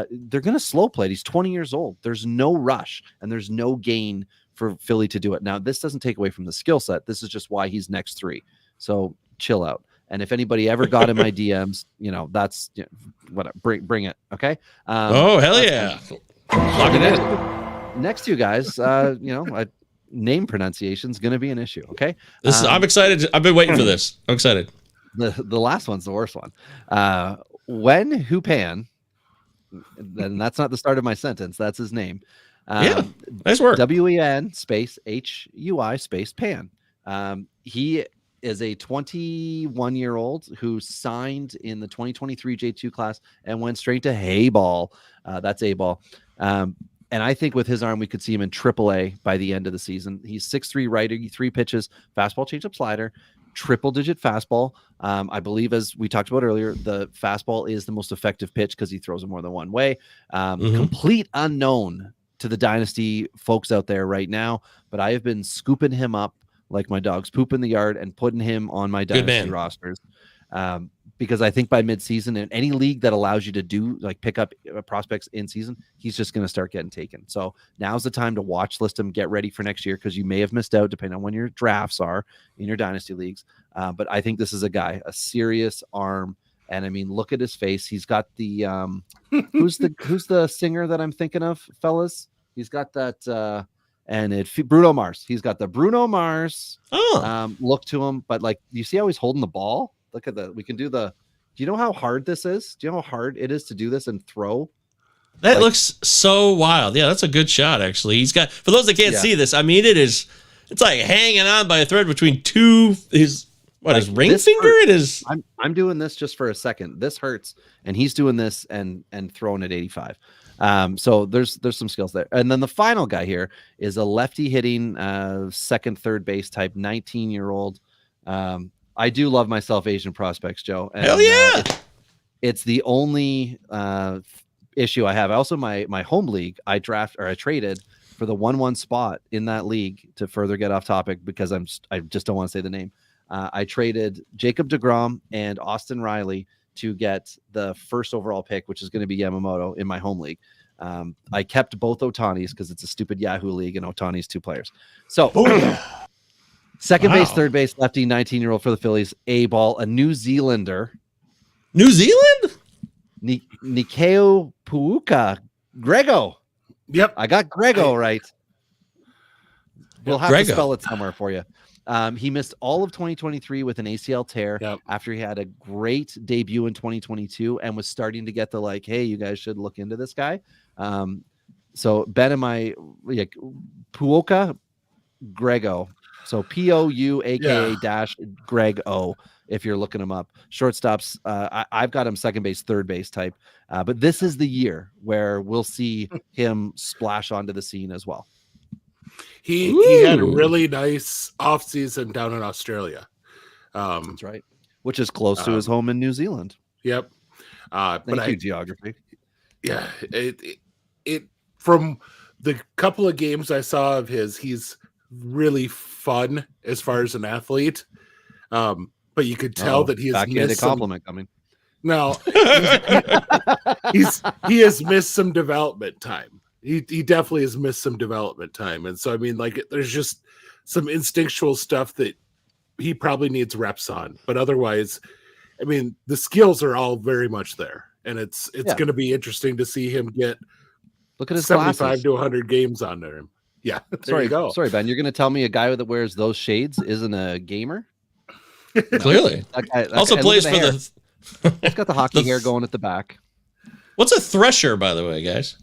They're going to slow play. He's 20 years old. There's no rush and there's no gain for Philly to do it. Now, this doesn't take away from the skill set. This is just why he's next 3. So chill out. And if anybody ever got in my DMs, that's whatever. Bring it. Okay. Oh, hell yeah. Lock it in. Next 2 guys, name pronunciation is going to be an issue. Okay. I'm excited. I've been waiting for this. I'm excited. The last one's the worst one. when Hupan, and that's not the start of my sentence, that's his name. Yeah, nice work. WEN space HUI space Pan. He is a 21-year-old who signed in the 2023 J2 class and went straight to hay ball. That's A ball. And I think with his arm, we could see him in AAA by the end of the season. He's 6'3", righty, 3 pitches, fastball, changeup, slider, triple-digit fastball. I believe, as we talked about earlier, the fastball is the most effective pitch because he throws it more than one way. Complete unknown to the dynasty folks out there right now, but I have been scooping him up like my dog's poop in the yard and putting him on my dynasty rosters. Because I think by midseason, in any league that allows you to do like pick up prospects in season, he's just going to start getting taken. So now's the time to watch list him, get ready for next year, because you may have missed out depending on when your drafts are in your dynasty leagues. But I think this is a guy, a serious arm. And I mean, look at his face. He's got the who's the singer that I'm thinking of, fellas? He's got that Bruno Mars. He's got the Bruno Mars look to him. But like, you see how he's holding the ball? Look at that. We can do do you know how hard this is? Do you know how hard it is to do this and throw? That looks so wild. Yeah, that's a good shot, actually. He's got, for those that can't see this, I mean, it's like hanging on by a thread between his ring finger? It is. I'm doing this just for a second. This hurts. And he's doing this and throwing at 85. So there's some skills there. And then the final guy here is a lefty hitting second, third base type 19-year-old. I do love myself Asian prospects, Joe. And, hell yeah! It's the only issue I have. Also, my home league, I traded for the 1-1 spot in that league to further get off topic because I just don't want to say the name. I traded Jacob deGrom and Austin Riley to get the first overall pick, which is going to be Yamamoto in my home league. I kept both Otanis because it's a stupid Yahoo league and Otani's 2 players. So second base, third base, lefty, 19-year-old for the Phillies, A-ball, a New Zealander. New Zealand? Nikeo Puuka. Grego. Yep. I got Grego right. We'll have to spell it somewhere for you. He missed all of 2023 with an ACL tear after he had a great debut in 2022 and was starting to get the like, hey, you guys should look into this guy. So Ben and my Puuka Grego. So Pouaka dash Greg O. If you're looking him up, shortstops. I've got him second base, third base type. But this is the year where we'll see him splash onto the scene as well. He had a really nice offseason down in Australia. That's right. Which is close to his home in New Zealand. Yep. Thank you, geography. Yeah. It from the couple of games I saw of his, he's really fun as far as an athlete. But you could tell that he has missed compliment coming. No, he has missed some development time. He definitely has missed some development time. And so, I mean, like, there's just some instinctual stuff that he probably needs reps on. But otherwise, I mean, the skills are all very much there. And it's going to be interesting to see him get look at his 75 glasses. to 100 games under him. Yeah. There you go. Sorry, Ben. You're going to tell me a guy that wears those shades isn't a gamer? No. Clearly. That also plays for the... He's got the hockey hair going at the back. What's a thresher, by the way, guys?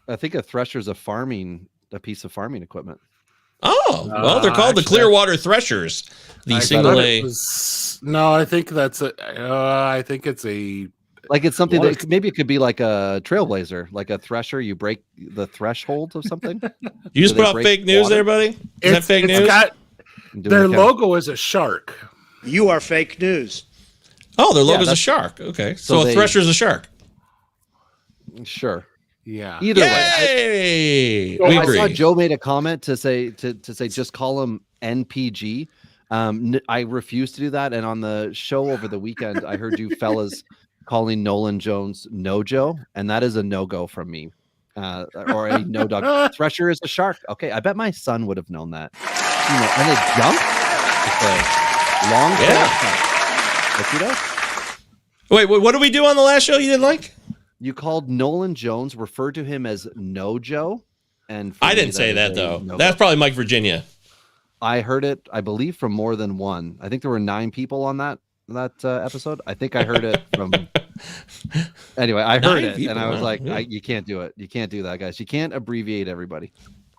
I think a thresher is a piece of farming equipment. Oh, well, they're called the Clearwater Threshers. The single A. No, I think that's I think it's a. Like it's something that maybe it could be like a trailblazer, like a thresher. You break the threshold of something. You just put out fake news there, buddy? Is that fake news? Their logo is a shark. You are fake news. Oh, their logo is a shark. Okay. So a thresher is a shark. Sure. Yeah. Either way. We agree. I saw Joe made a comment to say just call him NPG. I refuse to do that. And on the show over the weekend, I heard you fellas calling Nolan Jones No-Joe, and that is a no-go from me. Or a no-dog. Thresher is a shark. Okay, I bet my son would have known that. And a jump? Long Wait, what did we do on the last show you didn't like? You called Nolan Jones, referred to him as No-Joe. And I didn't say that, though. That's probably Mike Virginia. I heard it, I believe, from more than one. I think there were 9 people on that episode. I think I heard it from Anyway, I heard 9 it people, and I was wow, like, yeah. you can't do it. You can't do that, guys. You can't abbreviate everybody.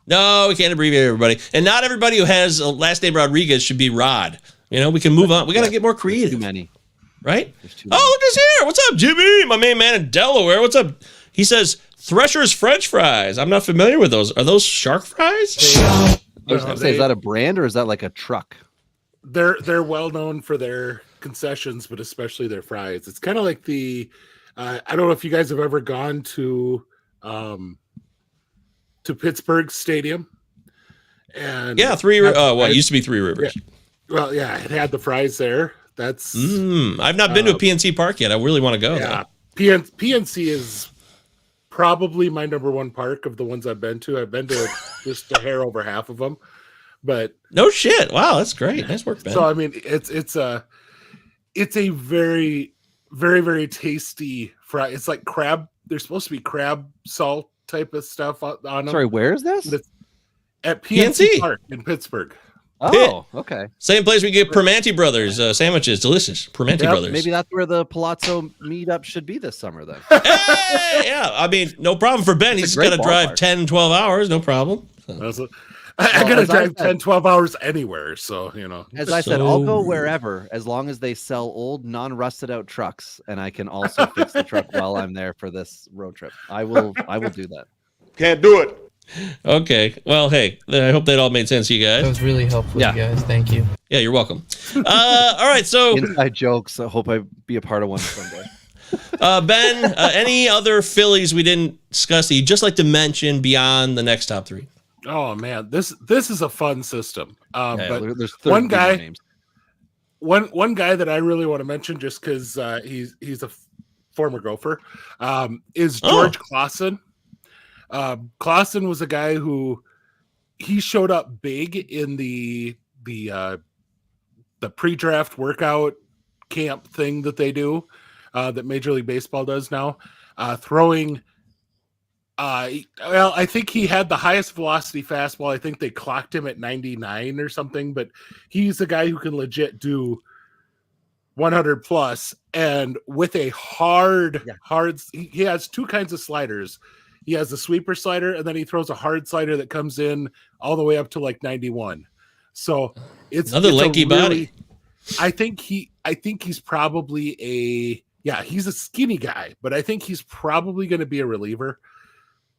No, we can't abbreviate everybody. And not everybody who has a last name Rodriguez should be Rod. We can move on. We got to get more There's creative. too many. Right? There's too many. Oh, look who's here. What's up, Jimmy? My main man in Delaware. What's up? He says, Thresher's French fries. I'm not familiar with those. Are those shark fries? I was gonna say, is that a brand or is that like a truck? They're well known for their concessions, but especially their fries. It's kind of like the I don't know if you guys have ever gone to Pittsburgh Stadium. And Yeah, it used to be Three Rivers. Yeah. Well, yeah, it had the fries there. That's I've not been to a PNC Park yet. I really want to go. yeah. PNC is probably my number one park of the ones I've been to. I've been to just a hair over half of them, but No shit. Wow, that's great. Nice work, Ben. so I mean, it's a very, very, very tasty fry. It's like crab. There's supposed to be crab salt type of stuff on them. Sorry, where is this? It's at PNC PNC? Park in Pittsburgh. Oh, okay. Same place we get Permanti Brothers sandwiches. Delicious. Permanti Yep, Brothers. Maybe that's where the Palazzo meetup should be this summer then. Hey, yeah. I mean, no problem for Ben. It's a He's great got to drive ballpark. 10, 12 hours. No problem. I gotta as I drive said- 10, 12 hours anywhere. So, As I said, I'll go So- wherever as long as they sell old, non-rusted out trucks, and I can also fix the truck while I'm there for this road trip. I will do that. Can't do it. Okay. Well, hey, I hope that all made sense to you That guys. was really helpful, Yeah. you guys. Thank you. Yeah, you're welcome. All right. So, Inside jokes. I hope I be a part of one someday. Ben, any other Phillies we didn't discuss that you'd just like to mention beyond the next top three? oh man, this is a fun system. Yeah, But There's one 30 guy- names. one guy that I really want to mention, just because he's a former Gopher, is George Clausen. Clausen was a guy who he showed up big in the pre-draft workout camp thing that they do, that Major League Baseball does now, throwing. Well, I think he had the highest velocity fastball. I think they clocked him at 99 or something, but he's a guy who can legit do 100 plus, and with a hard, he has two kinds of sliders. He has a sweeper slider, and then he throws a hard slider that comes in all the way up to like 91. So it's Another it's a lanky body. I think he's probably he's a skinny guy, but I think he's probably going to be a reliever.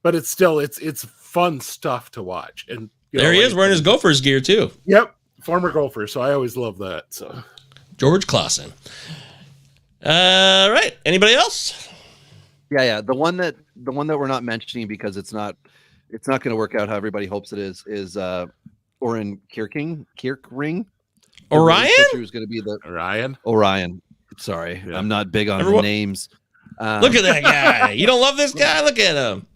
But it's still it's fun stuff to watch. And There he is wearing his Gophers gear too. Yep, former Gopher. So I always love that. So George Clausen. All right. Anybody else? Yeah. The one that we're not mentioning because it's not going to work out how everybody hopes it is Oren Kierkring. Orion? Who's going to be the Ryan. Orion. Sorry, Yeah. I'm not big on Everyone- the names. Look at that guy. You don't love this guy? Look at him.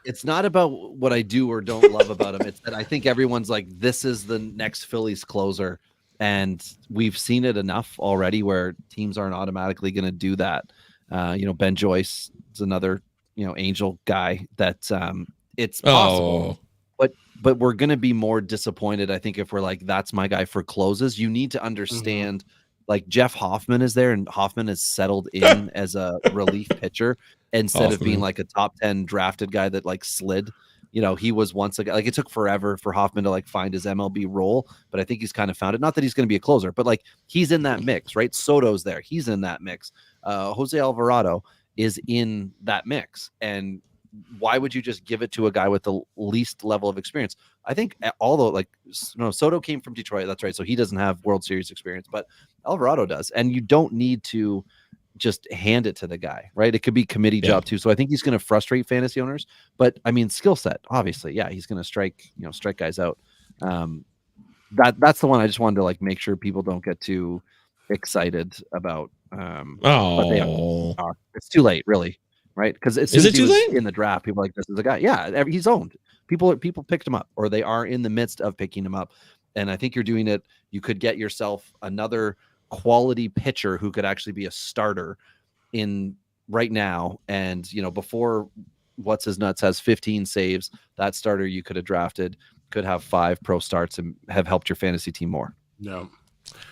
It's not about what I do or don't love about him. It's that I think everyone's like, this is the next Phillies closer. And we've seen it enough already where teams aren't automatically going to do that. Ben Joyce is another, Angel guy that it's possible. But we're going to be more disappointed, I think, if we're like, that's my guy for closes. You need to understand, like Jeff Hoffman is there, and Hoffman is settled in as a relief pitcher instead of being like a top 10 drafted guy that like slid. He was once a guy, like it took forever for Hoffman to like find his MLB role, but I think he's kind of found it. Not that he's going to be a closer, but like he's in that mix, right? Soto's there. He's in that mix. Jose Alvarado is in that mix. And why would you just give it to a guy with the least level of experience? I think although Soto came from Detroit, that's right. So he doesn't have World Series experience, but Alvarado does. And you don't need to just hand it to the guy, right? It could be committee job too. So I think he's going to frustrate fantasy owners, but I mean, skill set, obviously. Yeah. He's going to strike guys out. That's the one I just wanted to like make sure people don't get too excited about. But they are. It's too late, really. Right, because as soon Is as it he too was late? in the draft, people are like, this is a guy. Yeah, he's owned. People picked him up, or they are in the midst of picking him up. And I think you're doing it. You could get yourself another quality pitcher who could actually be a starter in right now. And before what's his nuts has 15 saves, that starter you could have drafted could have 5 pro starts and have helped your fantasy team more. No.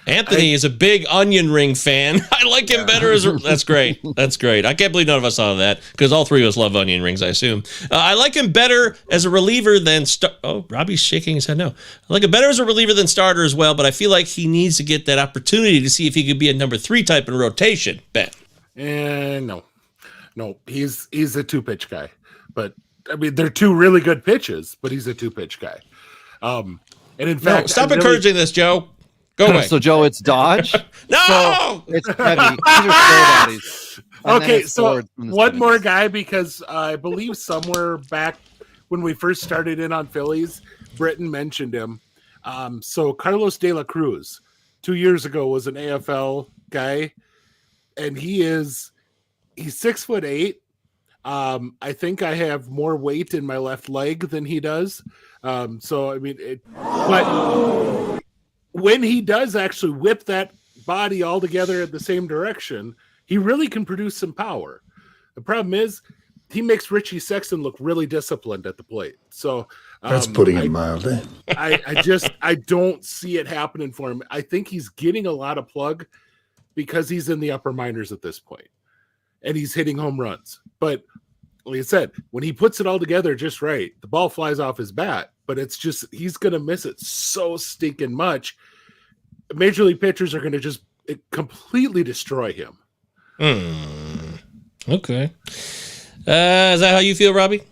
Anthony is a big onion ring fan. I like him better as that's great. That's great. I can't believe none of us saw that because all three of us love onion rings, I assume. I like him better as a reliever than Robbie's shaking his head no. I like him better as a reliever than starter as well, but I feel like he needs to get that opportunity to see if he could be a number 3 type in rotation. Ben. And no, he's a 2-pitch guy. But I mean, they're 2 really good pitches, but he's a 2-pitch guy. And in fact, stop encouraging this, Joe. Go away. So Joe, it's Dodge. No, so it's heavy. These are slow bodies. Okay, so one more guy, because I believe somewhere back when we first started in on Phillies, Britton mentioned him. So Carlos De La Cruz, 2 years ago, was an AFL guy, and he's 6'8". I think I have more weight in my left leg than he does. So I mean, but when he does actually whip that body all together in the same direction, he really can produce some power. The problem is he makes Richie Sexton look really disciplined at the plate. So that's putting it mildly. I don't see it happening for him. I think he's getting a lot of plug because he's in the upper minors at this point and he's hitting home runs. But like I said, when he puts it all together just right, the ball flies off his bat, but it's just, he's going to miss it so stinking much. Major league pitchers are going to just completely destroy him. Okay. Is that how you feel, Robbie?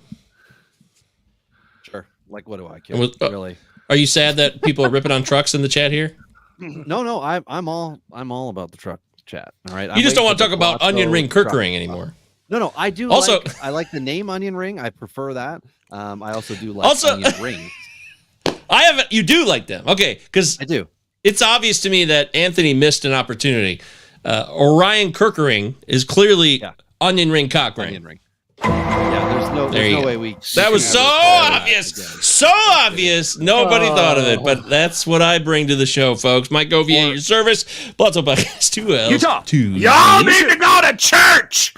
Sure. Like, what do I care? Really? Are you sad that people are ripping on trucks in the chat here? No. I'm all about the truck chat. All right. You just don't want to talk about onion ring Kirkering anymore. No. I do. Also, I like the name onion ring. I prefer that. I also do like onion rings. You do like them. Okay. Because I do. It's obvious to me that Anthony missed an opportunity. Orion Kirkering is clearly onion ring cock ring. Onion ring. Yeah, there's no way we. That was so obvious. So obvious. Nobody thought of it, but that's what I bring to the show, folks. Mike Govier, your service. Blotto Podcast 2L. Utah. Y'all need to go to church.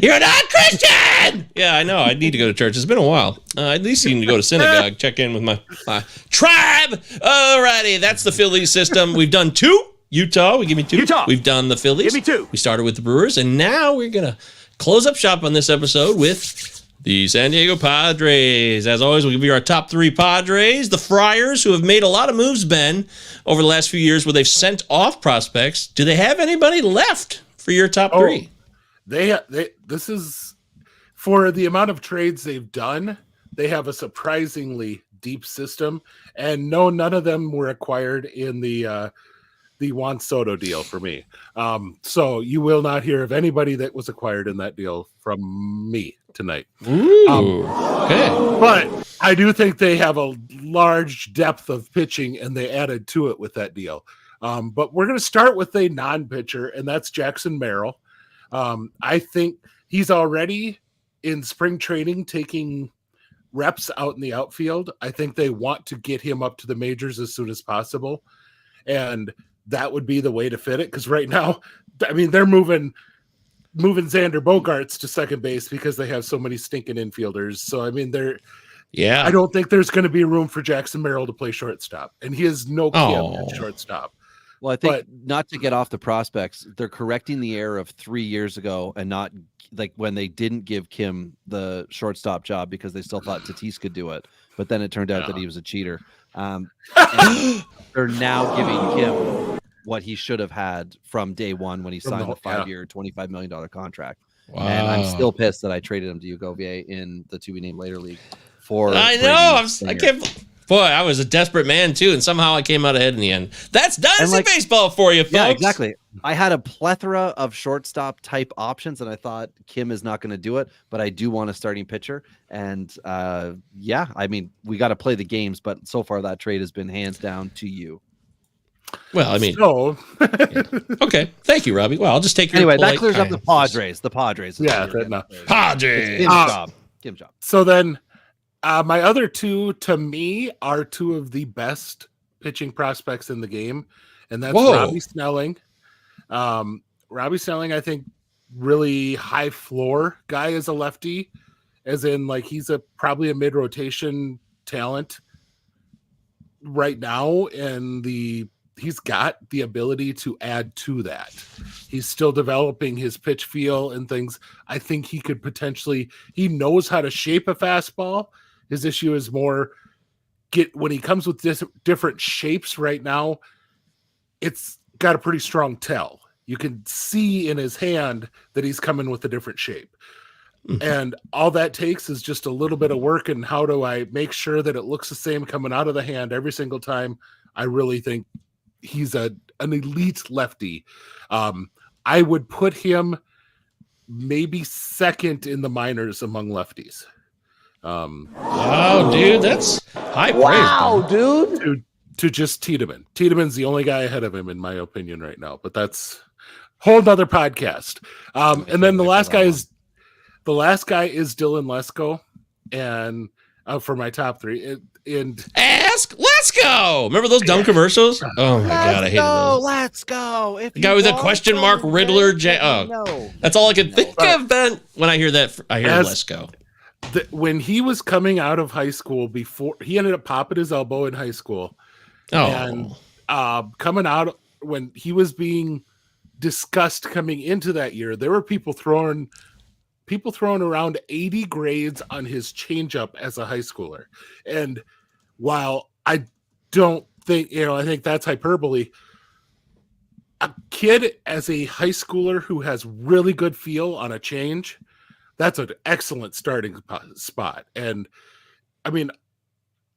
You're not Christian. Yeah, I know. I need to go to church. It's been a while. At least you need to go to synagogue. Check in with my tribe. Alrighty, that's the Phillies system. We've done 2. Utah, give me 2. Utah. We've done the Phillies. Give me 2. We started with the Brewers, and now we're going to close up shop on this episode with the San Diego Padres. As always, we'll give you our top 3 Padres. The Friars, who have made a lot of moves, Ben, over the last few years where they've sent off prospects. Do they have anybody left for your top 3? This is, for the amount of trades they've done, they have a surprisingly deep system, and none of them were acquired in the Juan Soto deal for me. So you will not hear of anybody that was acquired in that deal from me tonight. Okay. But I do think they have a large depth of pitching, and they added to it with that deal. But we're going to start with a non-pitcher, and that's Jackson Merrill. I think he's already in spring training taking reps out in the outfield. I think they want to get him up to the majors as soon as possible. And that would be the way to fit it. Because right now, I mean, they're moving Xander Bogaerts to second base because they have so many stinking infielders. So, I mean, I don't think there's going to be room for Jackson Merrill to play shortstop. And he has no Kim at shortstop. Well, I think not to get off the prospects, they're correcting the error of 3 years ago and not like when they didn't give Kim the shortstop job because they still thought Tatis could do it. But then it turned out that he was a cheater. And they're now giving Kim what he should have had from day one when he signed the 5-year, $25 million contract. Wow. And I'm still pissed that I traded him to you, Govier, in the to be named later league. I know. I can't. Boy, I was a desperate man too, and somehow I came out ahead in the end. That's dynasty baseball for you, folks. Yeah, exactly. I had a plethora of shortstop type options, and I thought Kim is not going to do it, but I do want a starting pitcher. And I mean, we got to play the games, but so far that trade has been hands down to you. Well, I mean, yeah. Okay. Thank you, Robbie. Well, I'll just take your anyway. That clears up the Padres. The Padres. Yeah, Padres. Kim's job. So then. My other 2, to me, are 2 of the best pitching prospects in the game, and that's Robbie Snelling. Robbie Snelling, I think, really high floor guy as a lefty, as in like he's probably a mid-rotation talent. right now, and he's got the ability to add to that. He's still developing his pitch feel and things. I think he could potentially, he knows how to shape a fastball. His issue is more when he comes with different shapes right now, it's got a pretty strong tell. You can see in his hand that he's coming with a different shape. And all that takes is just a little bit of work. And how do I make sure that it looks the same coming out of the hand every single time? I really think he's an elite lefty. I would put him maybe second in the minors among lefties. Wow, dude, that's high praise. Wow, dude. To just Tiedemann. Tiedemann's the only guy ahead of him, in my opinion, right now. But that's a whole nother podcast. And then the last guy is Dylan Lesko, and for my top three. And Ask, let's go. Remember those dumb commercials? Oh my god, I hated those. Let's go. If The guy with a question mark Riddler. That's all I could think of, Ben. When I hear that, I hear let's go. When he was coming out of high school, before he ended up popping his elbow in high school, and coming out when he was being discussed coming into that year, there were people throwing around 80 grades on his changeup as a high schooler. And while I don't think, I think that's hyperbole, a kid as a high schooler who has really good feel on a change, that's an excellent starting spot. And I mean,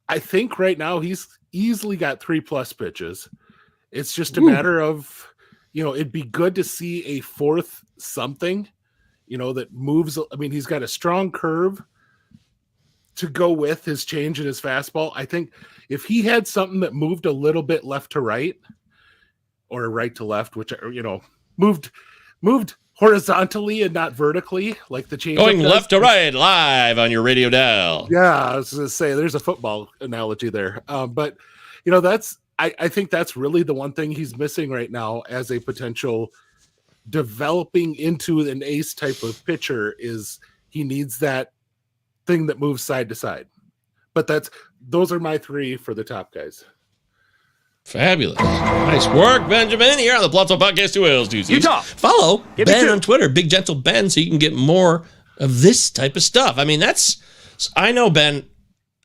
I think right now he's easily got 3+ pitches. It's just a matter of, it'd be good to see a fourth something, that moves. I mean, he's got a strong curve to go with his change in his fastball. I think if he had something that moved a little bit left to right or right to left, which, moved horizontally and not vertically, like the change. Going left to right live on your radio dial. Yeah, I was going to say there's a football analogy there. But, I think that's really the one thing he's missing right now as a potential developing into an ace type of pitcher is he needs that thing that moves side to side. But those are my three for the top guys. Fabulous. Nice work, Benjamin, here on the Blotto Podcast 2 Ales Doozies. Utah. Follow Ben on Twitter, Big Gentle Ben, so you can get more of this type of stuff. I mean, I know, Ben,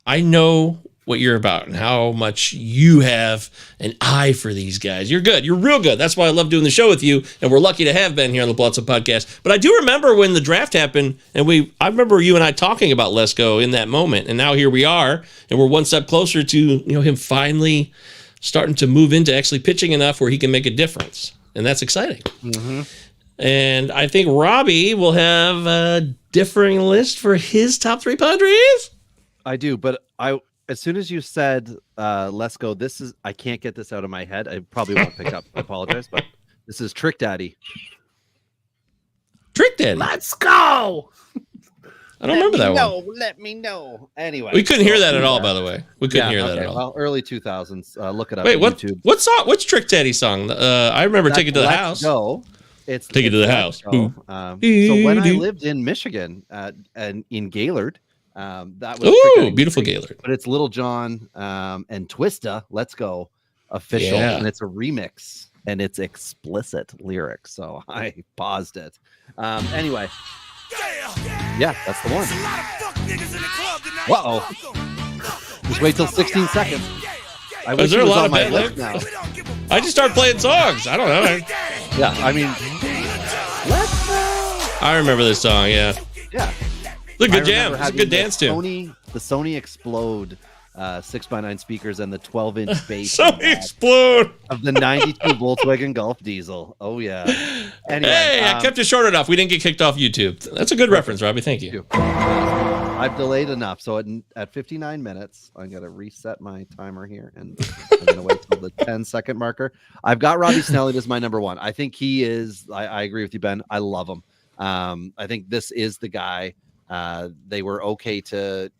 I know what you're about and how much you have an eye for these guys. You're good. You're real good. That's why I love doing the show with you, and we're lucky to have Ben here on the Blotto Podcast. But I do remember when the draft happened, and I remember you and I talking about Lesko in that moment, and now here we are, and we're one step closer to him finally starting to move into actually pitching enough where he can make a difference. And that's exciting. Mm-hmm. And I think Robbie will have a differing list for his top 3 Padres. I do, but as soon as you said, let's go, I can't get this out of my head. I probably won't pick up. I apologize, but this is Trick Daddy. Trick Daddy. Let's go. I don't remember that one. Let me know. Anyway, we couldn't hear that at all, by the way. We couldn't hear that at all. Well, early 2000s. Look it up. Wait, on YouTube. what song? What's Trick Daddy song? I remember Take It to the House. Go. It's Take It to the House. So when I lived in Michigan and in Gaylord, that was beautiful Gaylord. But it's Little John and Twista. Let's go official, and it's a remix and it's explicit lyrics. So I paused it. Anyway. Yeah, that's the one. Uh-oh. Just wait till 16 seconds. I wish there it a was lot on of my bad list lyrics? now. I just started playing songs. I don't know. Yeah, I mean, let's go. I remember this song, yeah. Yeah. It's a good jam. It's a good dance tune. The Sony Explode 6x9 speakers and the 12-inch bass Sony Explode of the 92 Volkswagen Golf Diesel. Oh, yeah. Anyway, hey, I kept it short enough. We didn't get kicked off YouTube. That's a good reference, Robbie. Thank you. I've delayed enough. So at 59 minutes, I'm going to reset my timer here, and I'm going to wait till the 10-second marker. I've got Robbie Snelling as my number one. I think he is. I agree with you, Ben. I love him. I think this is the guy. They were okay to,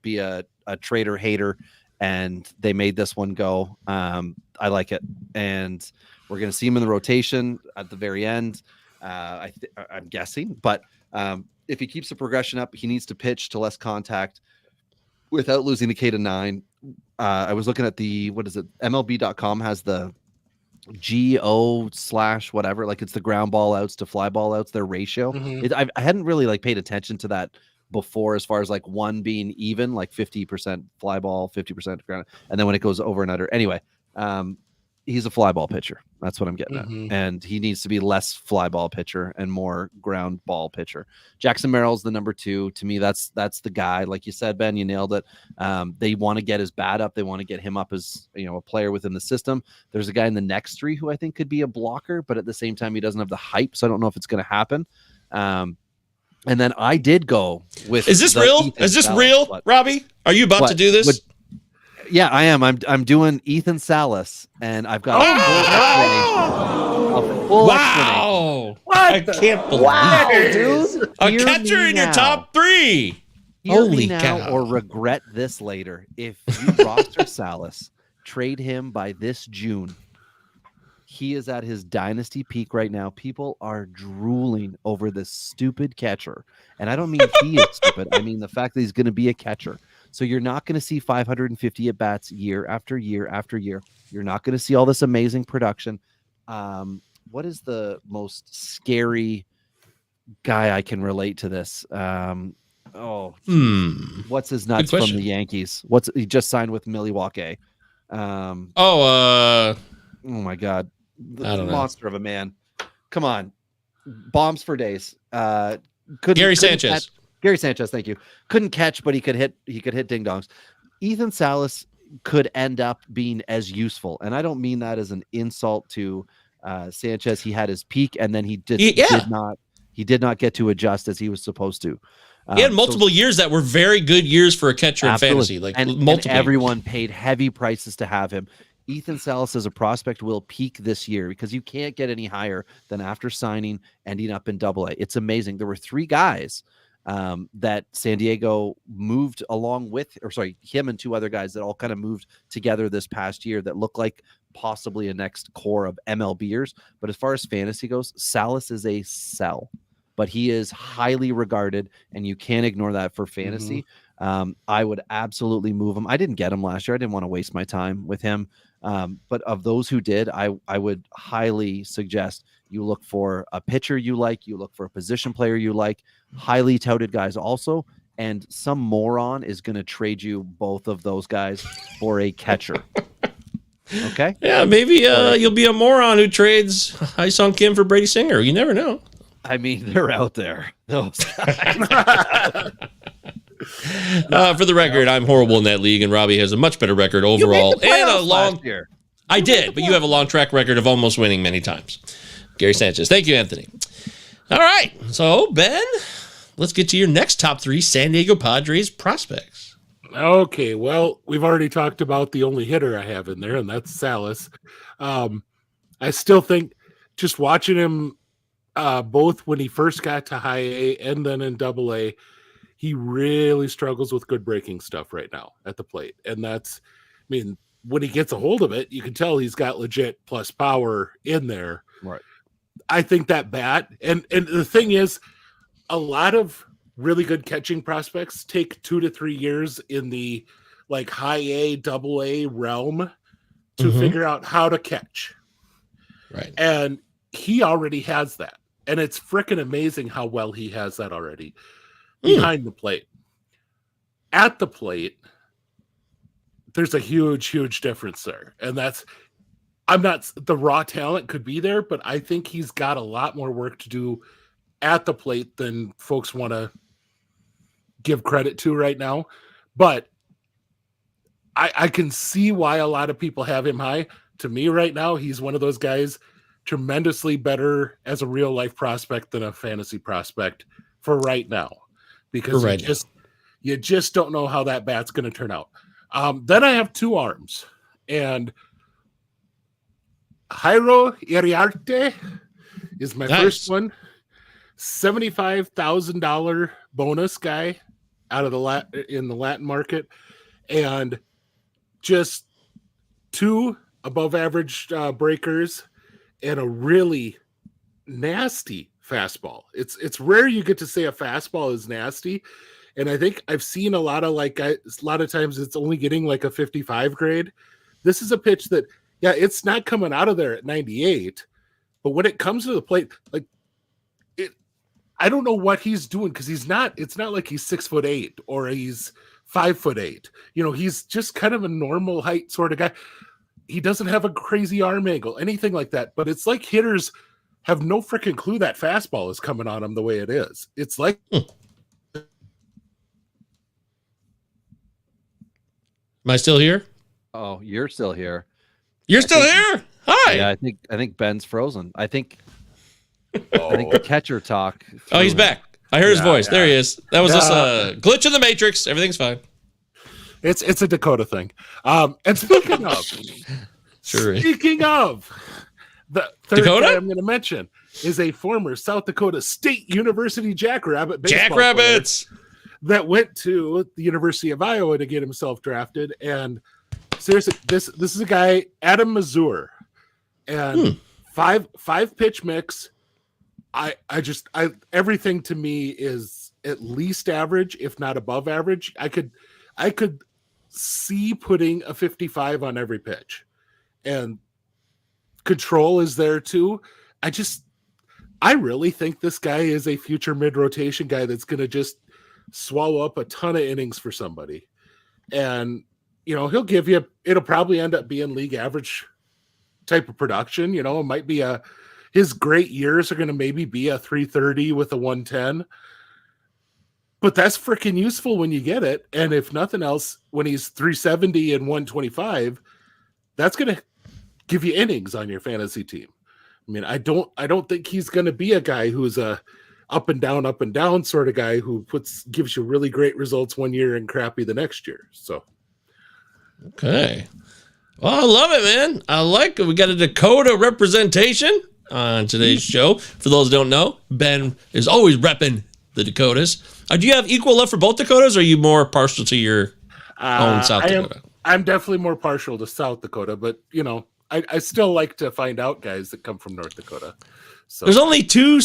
be a trader hater, and they made this one go. I like it. And we're going to see him in the rotation at the very end. I'm guessing, but if he keeps the progression up, he needs to pitch to less contact without losing the K to 9. I was looking at the, what is it? MLB.com has the GO / whatever, like it's the ground ball outs to fly ball outs, their ratio. I hadn't really like paid attention to that before, as far as like one being even, like 50% fly ball, 50% ground, and then when it goes over and under. Anyway, he's a fly ball pitcher. That's what I'm getting at. And he needs to be less fly ball pitcher and more ground ball pitcher. Jackson Merrill's the number 2. To me, that's the guy. Like you said, Ben, you nailed it. They want to get his bat up. They want to get him up as, a player within the system. There's a guy in the next 3 who I think could be a blocker, but at the same time, he doesn't have the hype. So I don't know if it's going to happen. And then I did go with. Is this real? Is this real, Robbie? Are you about to do this? Yeah, I am. I'm doing Ethan Salas, and I've got a full wow! I can't believe it, dude. A catcher in your top 3. Holy cow! Or regret this later. If you roster Salas, trade him by this June. He is at his dynasty peak right now. People are drooling over this stupid catcher. And I don't mean he is stupid. I mean the fact that he's going to be a catcher. So you're not going to see 550 at-bats year after year after year. You're not going to see all this amazing production. What is the most scary guy I can relate to this? What's his nuts from the Yankees? He just signed with Milwaukee. Oh my God. I don't know. Monster of a man. Come on. Bombs for days. Gary Sanchez. Gary Sanchez, thank you. Couldn't catch, but he could hit ding dongs. Ethan Salas could end up being as useful. And I don't mean that as an insult to Sanchez. He had his peak and then he did not get to adjust as he was supposed to. He had multiple years that were very good years for a catcher in fantasy. And everyone paid heavy prices to have him. Ethan Salas as a prospect will peak this year because you can't get any higher than after signing, ending up in Double-A. It's amazing. There were 3 guys that San Diego moved along with, him and 2 other guys that all kind of moved together this past year that look like possibly a next core of MLBers. But as far as fantasy goes, Salas is a sell, but he is highly regarded and you can't ignore that for fantasy. I would absolutely move him. I didn't get him last year. I didn't want to waste my time with him. But of those who did, I would highly suggest you look for a pitcher you like, you look for a position player you like, highly touted guys also, and some moron is going to trade you both of those guys for a catcher. Okay? Yeah, maybe you'll be a moron who trades Hai-Sung Kim for Brady Singer. You never know. I mean, they're out there. Those guys. For the record, I'm horrible in that league, and Robbie has a much better record overall. And a long year. I did, but you have a long track record of almost winning many times. Gary Sanchez. Thank you, Anthony. All right. So, Ben, let's get to your next top 3 San Diego Padres prospects. Okay. Well, we've already talked about the only hitter I have in there, and that's Salas. I still think just watching him both when he first got to high A and then in Double-A, he really struggles with good breaking stuff right now at the plate. And when he gets a hold of it, you can tell he's got legit plus power in there. Right. I think that bat, and the thing is, a lot of really good catching prospects take 2 to 3 years in the high A, Double-A realm to figure out how to catch. Right. And he already has that. And it's freaking amazing how well he has that already. Behind the plate. At the plate, there's a huge, huge difference there. And the raw talent could be there, but I think he's got a lot more work to do at the plate than folks want to give credit to right now. But I can see why a lot of people have him high. To me right now, he's one of those guys tremendously better as a real life prospect than a fantasy prospect for right now. Because you just don't know how that bat's going to turn out. Then I have 2 arms. And Jairo Iriarte is my first one. $75,000 bonus guy out of in the Latin market. And just 2 above average breakers and a really nasty fastball. It's rare you get to say a fastball is nasty, And I think I've seen a lot of times it's only getting like a 55 grade. This is a pitch that, yeah, it's not coming out of there at 98, but when it comes to the plate, like I don't know what he's doing because it's not like he's 6'8" or he's 5'8". You know, he's just kind of a normal height sort of guy. He doesn't have a crazy arm angle, anything like that. But it's like hitters have no freaking clue that fastball is coming on him the way it is. It's like. Am I still here? Oh, you're still here. You're still here? Hi. Yeah, I think Ben's frozen. I think the catcher talk. Oh, he's back. I heard his voice. There he is. That was just a glitch in the matrix. Everything's fine. It's a Dakota thing. And speaking of, the third guy I'm going to mention is a former South Dakota State University Jackrabbit baseball player that went to the University of Iowa to get himself drafted. And seriously, this is a guy, Adam Mazur, and five pitch mix. I everything to me is at least average, if not above average. I could see putting a 55 on every pitch, and control is there too. I really think this guy is a future mid-rotation guy that's going to just swallow up a ton of innings for somebody. And, you know, it'll probably end up being league average type of production. You know, it might be his great years are going to maybe be a 330 with a 110. But that's freaking useful when you get it. And if nothing else, when he's 370 and 125, that's going to give you innings on your fantasy team. I mean, I don't think he's going to be a guy who's a up and down sort of guy who gives you really great results one year and crappy the next year. So, okay. Well, I love it, man. I like it. We got a Dakota representation on today's show. For those who don't know, Ben is always repping the Dakotas. Do you have equal love for both Dakotas, or are you more partial to your own South Dakota? I'm definitely more partial to South Dakota, but, you know, I still like to find out guys that come from North Dakota. So there's only two,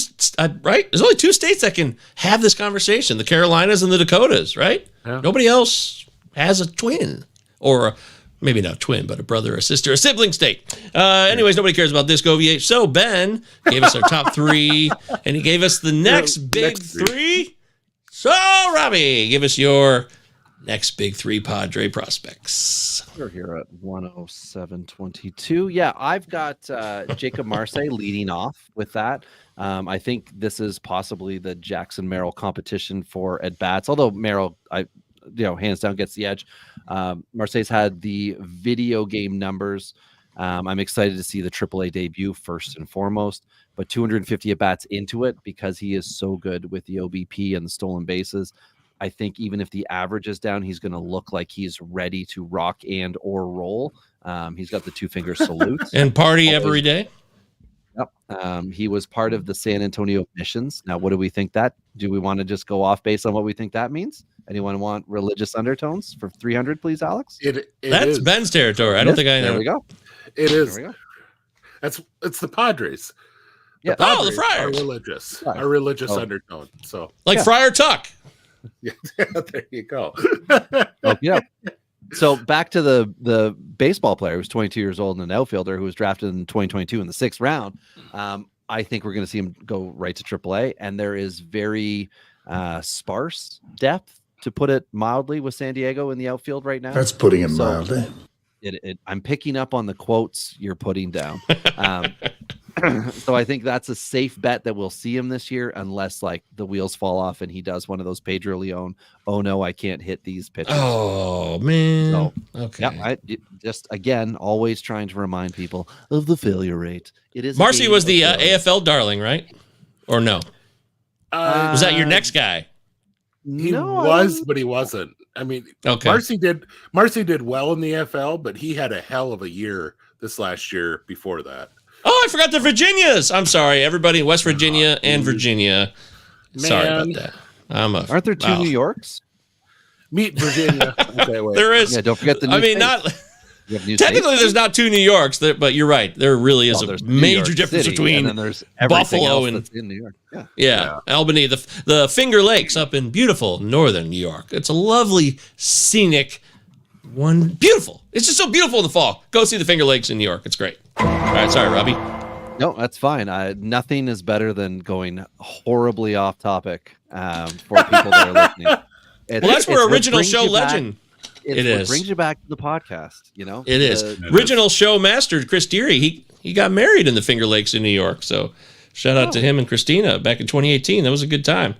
right? There's only two states that can have this conversation: the Carolinas and the Dakotas, right? Yeah. Nobody else has a twin, or maybe not a twin, but a brother, a sister, a sibling state. Anyways, nobody cares about this, Govier. So Ben gave us our top three, and he gave us the next big three. So Robbie, give us your next big three Padre prospects. We're here at 107.22. Yeah, I've got Jacob Marseille leading off with that. I think this is possibly the Jackson Merrill competition for at bats. Although Merrill, hands down gets the edge. Marseille's had the video game numbers. I'm excited to see the AAA debut first and foremost. But 250 at bats into it because he is so good with the OBP and the stolen bases. I think even if the average is down, he's going to look like he's ready to rock and or roll. He's got the two-finger salute. And party every day. Yep. He was part of the San Antonio missions. Now, what do we think that? Do we want to just go off based on what we think that means? Anyone want religious undertones for 300, please, Alex? That's is. Ben's territory. I don't think I know. There we go. It is. There we go. It's the Padres. Yeah. The Friars are religious undertone. So like Friar Tuck. Yeah, there you go. Yeah. So back to the baseball player who's 22 years old and an outfielder who was drafted in 2022 in the 6th round. I think we're going to see him go right to AAA, and there is very sparse depth, to put it mildly, with San Diego in the outfield right now. That's putting it mildly. I'm picking up on the quotes you're putting down. So I think that's a safe bet that we'll see him this year, unless like the wheels fall off and he does one of those Pedro Leon, oh no, I can't hit these pitches. Oh man. So, okay. Just again, always trying to remind people of the failure rate. It is. Marcy was the AFL darling, right? Or no? Was that your next guy? He was, but he wasn't. I mean, okay. Marcy did well in the AFL, but he had a hell of a year this last year before that. Oh, I forgot the Virginias. I'm sorry, everybody in West Virginia and Virginia. Man. Sorry about that. Aren't there two New Yorks? Meet Virginia. Okay, wait. There is. Yeah, don't forget the new I mean, face. not. You have New Technically, states? there's not two New Yorks, but you're right. There really is There's a New major York difference City, between and then there's everything Buffalo else and that's in New York. Yeah. Albany, the Finger Lakes up in beautiful northern New York. It's a lovely, scenic one. Beautiful. It's just so beautiful in the fall. Go see the Finger Lakes in New York. It's great. All right, sorry, Robbie. No, that's fine. Nothing is better than going horribly off topic for people that are listening. Well, that's where what original brings show you back- legend. It's It what is. brings you back to the podcast, you know? It is. Original show master, Chris Deary, he got married in the Finger Lakes in New York. So shout out to him and Christina back in 2018. That was a good time.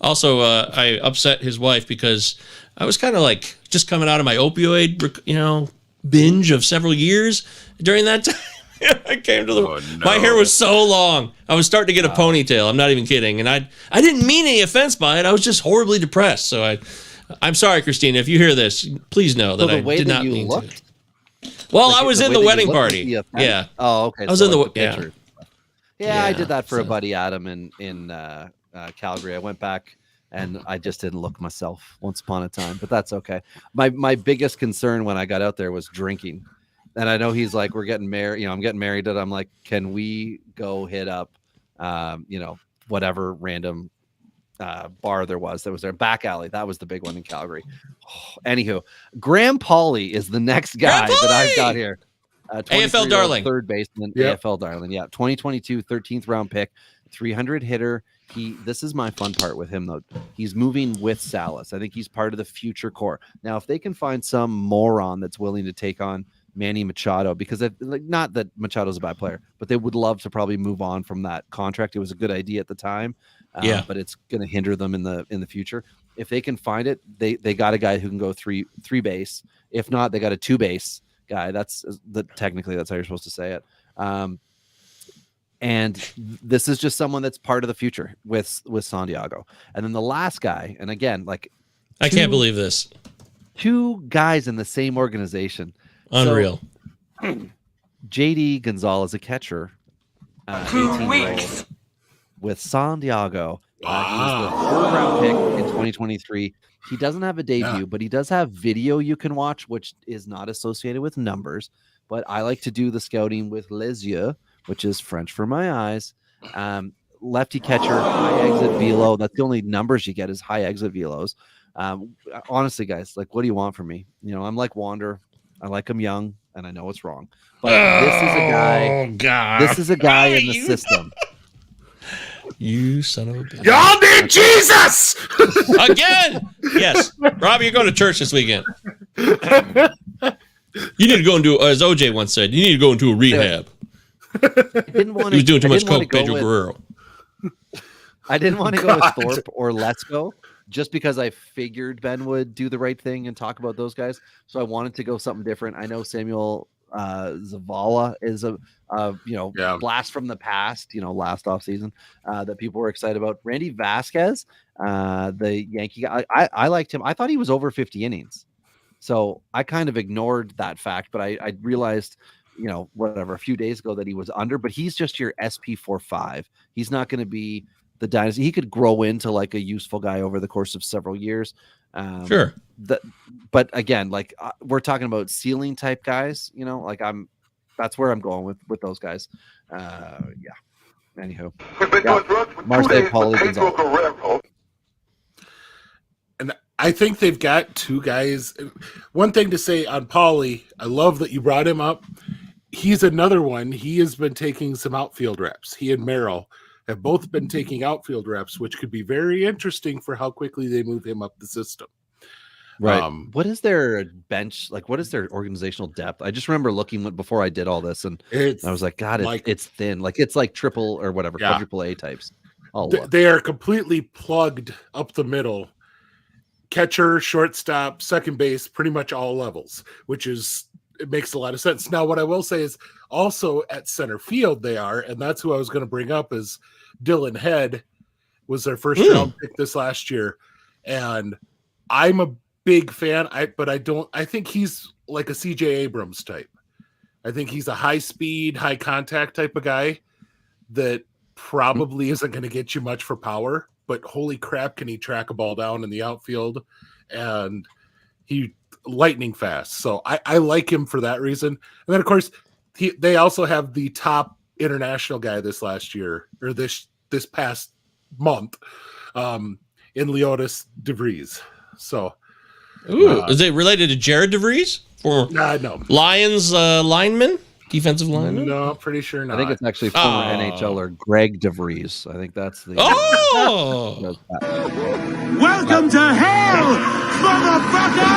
Also, I upset his wife because I was kind of like just coming out of my opioid, binge of several years during that time. I came to my hair was so long. I was starting to get a ponytail. I'm not even kidding. And I didn't mean any offense by it. I was just horribly depressed. So I'm sorry, Christina. If you hear this, please know that I did not mean to. Well, I was in the wedding party. Yeah. Oh, okay. I was in the picture. Yeah, I did that for a buddy Adam in Calgary. I went back and I just didn't look myself once upon a time, but that's okay. My biggest concern when I got out there was drinking. And I know he's like, we're getting married, I'm getting married. And I'm like, can we go hit up, whatever random bar there was back alley. That was the big one in Calgary. Anywho, Graham Pauley is the next guy that I've got here. AFL darling, third baseman. Yep. AFL darling. Yeah. 2022 13th round pick, 300 hitter. This is my fun part with him though. He's moving with Salas. I think he's part of the future core. Now, if they can find some moron that's willing to take on Manny Machado, because not that Machado's a bad player, but they would love to probably move on from that contract. It was a good idea at the time. But it's going to hinder them in the future. If they can find it, they got a guy who can go three base. If not, they got a 2-base guy. Technically that's how you're supposed to say it. And this is just someone that's part of the future with Santiago. And then the last guy, and again, I can't believe this. 2 guys in the same organization. Unreal. So, JD Gonzalez, a catcher, 18-year-old. With Santiago. He was the 3rd round pick in 2023. He doesn't have a debut, but he does have video you can watch, which is not associated with numbers. But I like to do the scouting with les yeux, which is French for my eyes. Lefty catcher, high exit velo. That's the only numbers you get is high exit velos. Honestly, guys, what do you want from me? I'm like Wander. I like him young, and I know it's wrong. But this is a guy. Oh, God. This is a guy in the system. You son of a bitch. Y'all need Jesus Again. Yes. Robbie, you're going to church this weekend. You need to go into, as OJ once said, you need to go into a rehab. I didn't want He was doing too much coke, Pedro Guerrero. I didn't want to go with Thorpe or Let's Go just because I figured Ben would do the right thing and talk about those guys. So I wanted to go something different. I know Samuel Zavala is a blast from the past, last offseason that people were excited about. Randy Vasquez, the Yankee guy, I liked him. I thought he was over 50 innings. So I kind of ignored that fact, but I realized, a few days ago that he was under, but he's just your SP45. He's not going to be the dynasty. He could grow into a useful guy over the course of several years. Sure. But again, we're talking about ceiling type guys, that's where I'm going with those guys. Anywho, Marseille, Pauly, Gonzalez. And I think they've got 2 guys. One thing to say on Pauly, I love that you brought him up. He's another one. He has been taking some outfield reps. He and Merrill have both been taking outfield reps, which could be very interesting for how quickly they move him up the system. Right. What is their bench? What is their organizational depth? I just remember looking before I did all this, and I was like, God, it's thin. It's like triple or whatever, quadruple A types. They are completely plugged up the middle. Catcher, shortstop, second base, pretty much all levels, it makes a lot of sense. Now, what I will say is also at center field they are, and that's who I was going to bring up is Dylan Head was their first round pick this last year. And I'm a big fan, but I think he's like a CJ Abrams type. I think he's a high speed, high contact type of guy that probably isn't going to get you much for power, but holy crap, can he track a ball down in the outfield? And lightning fast. So I like him for that reason. And then of course they also have the top international guy this last year or this past month in Leotis DeVries. So is it related to Jared DeVries? For no. Lions lineman? Defensive lineman? No, pretty sure not. I think it's actually former NHLer Greg DeVries. I think that's the. Oh! Welcome to hell, motherfucker!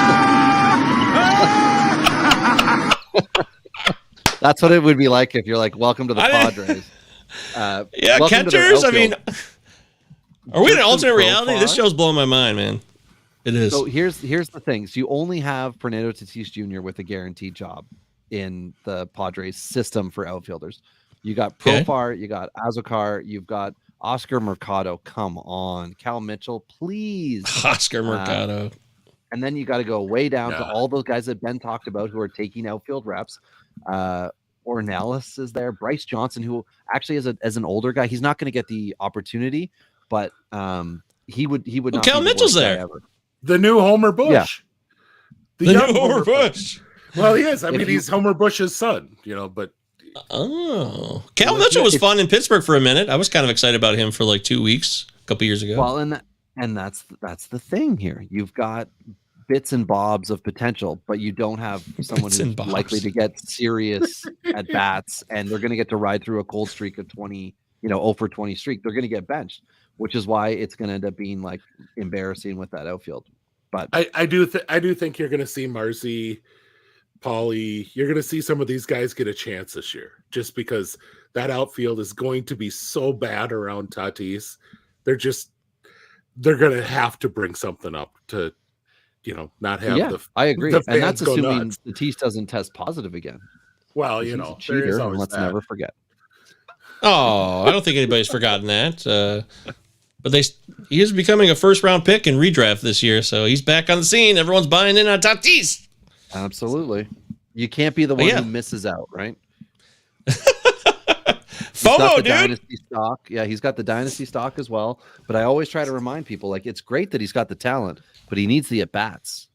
That's what it would be like if you're like, welcome to the Padres. Yeah, catchers. I mean, are we in an alternate reality? This show's blowing my mind, man. It is. So here's the thing. So you only have Fernando Tatis Jr. with a guaranteed job in the Padres system for outfielders. You got Profar, you got Azocar, you've got Oscar Mercado. Come on, Cal Mitchell, please. Oscar Mercado. And then you got to go way down to all those guys that Ben talked about who are taking outfield reps. Ornelas is there. Bryce Johnson, who actually as an older guy, he's not going to get the opportunity, but he would not. Cal Mitchell's there. The new Homer Bush. Yeah. The new Homer Bush. Well, he is. I mean, he's Homer Bush's son, but. Oh, Cal Mitchell was fun in Pittsburgh for a minute. I was kind of excited about him for like 2 weeks, a couple years ago. Well, and that's the thing here. You've got bits and bobs of potential, but you don't have someone who's likely to get serious at bats, and they're going to get to ride through a cold streak of 20, 0 for 20 streak. They're going to get benched, which is why it's going to end up being like embarrassing with that outfield. But I do think you're going to see Marcy, Paulie, you're going to see some of these guys get a chance this year, just because that outfield is going to be so bad around Tatis. They're going to have to bring something up to, not have I agree. And that's assuming nuts. Tatis doesn't test positive again. Well, He's a cheater, and let's never forget. Oh, I don't think anybody's forgotten that. But he is becoming a first-round pick in redraft this year, so he's back on the scene. Everyone's buying in on Tatis. Absolutely. You can't be the one who misses out, right? FOMO, dude. Dynasty stock. Yeah, he's got the dynasty stock as well. But I always try to remind people, like, it's great that he's got the talent, but he needs the at-bats.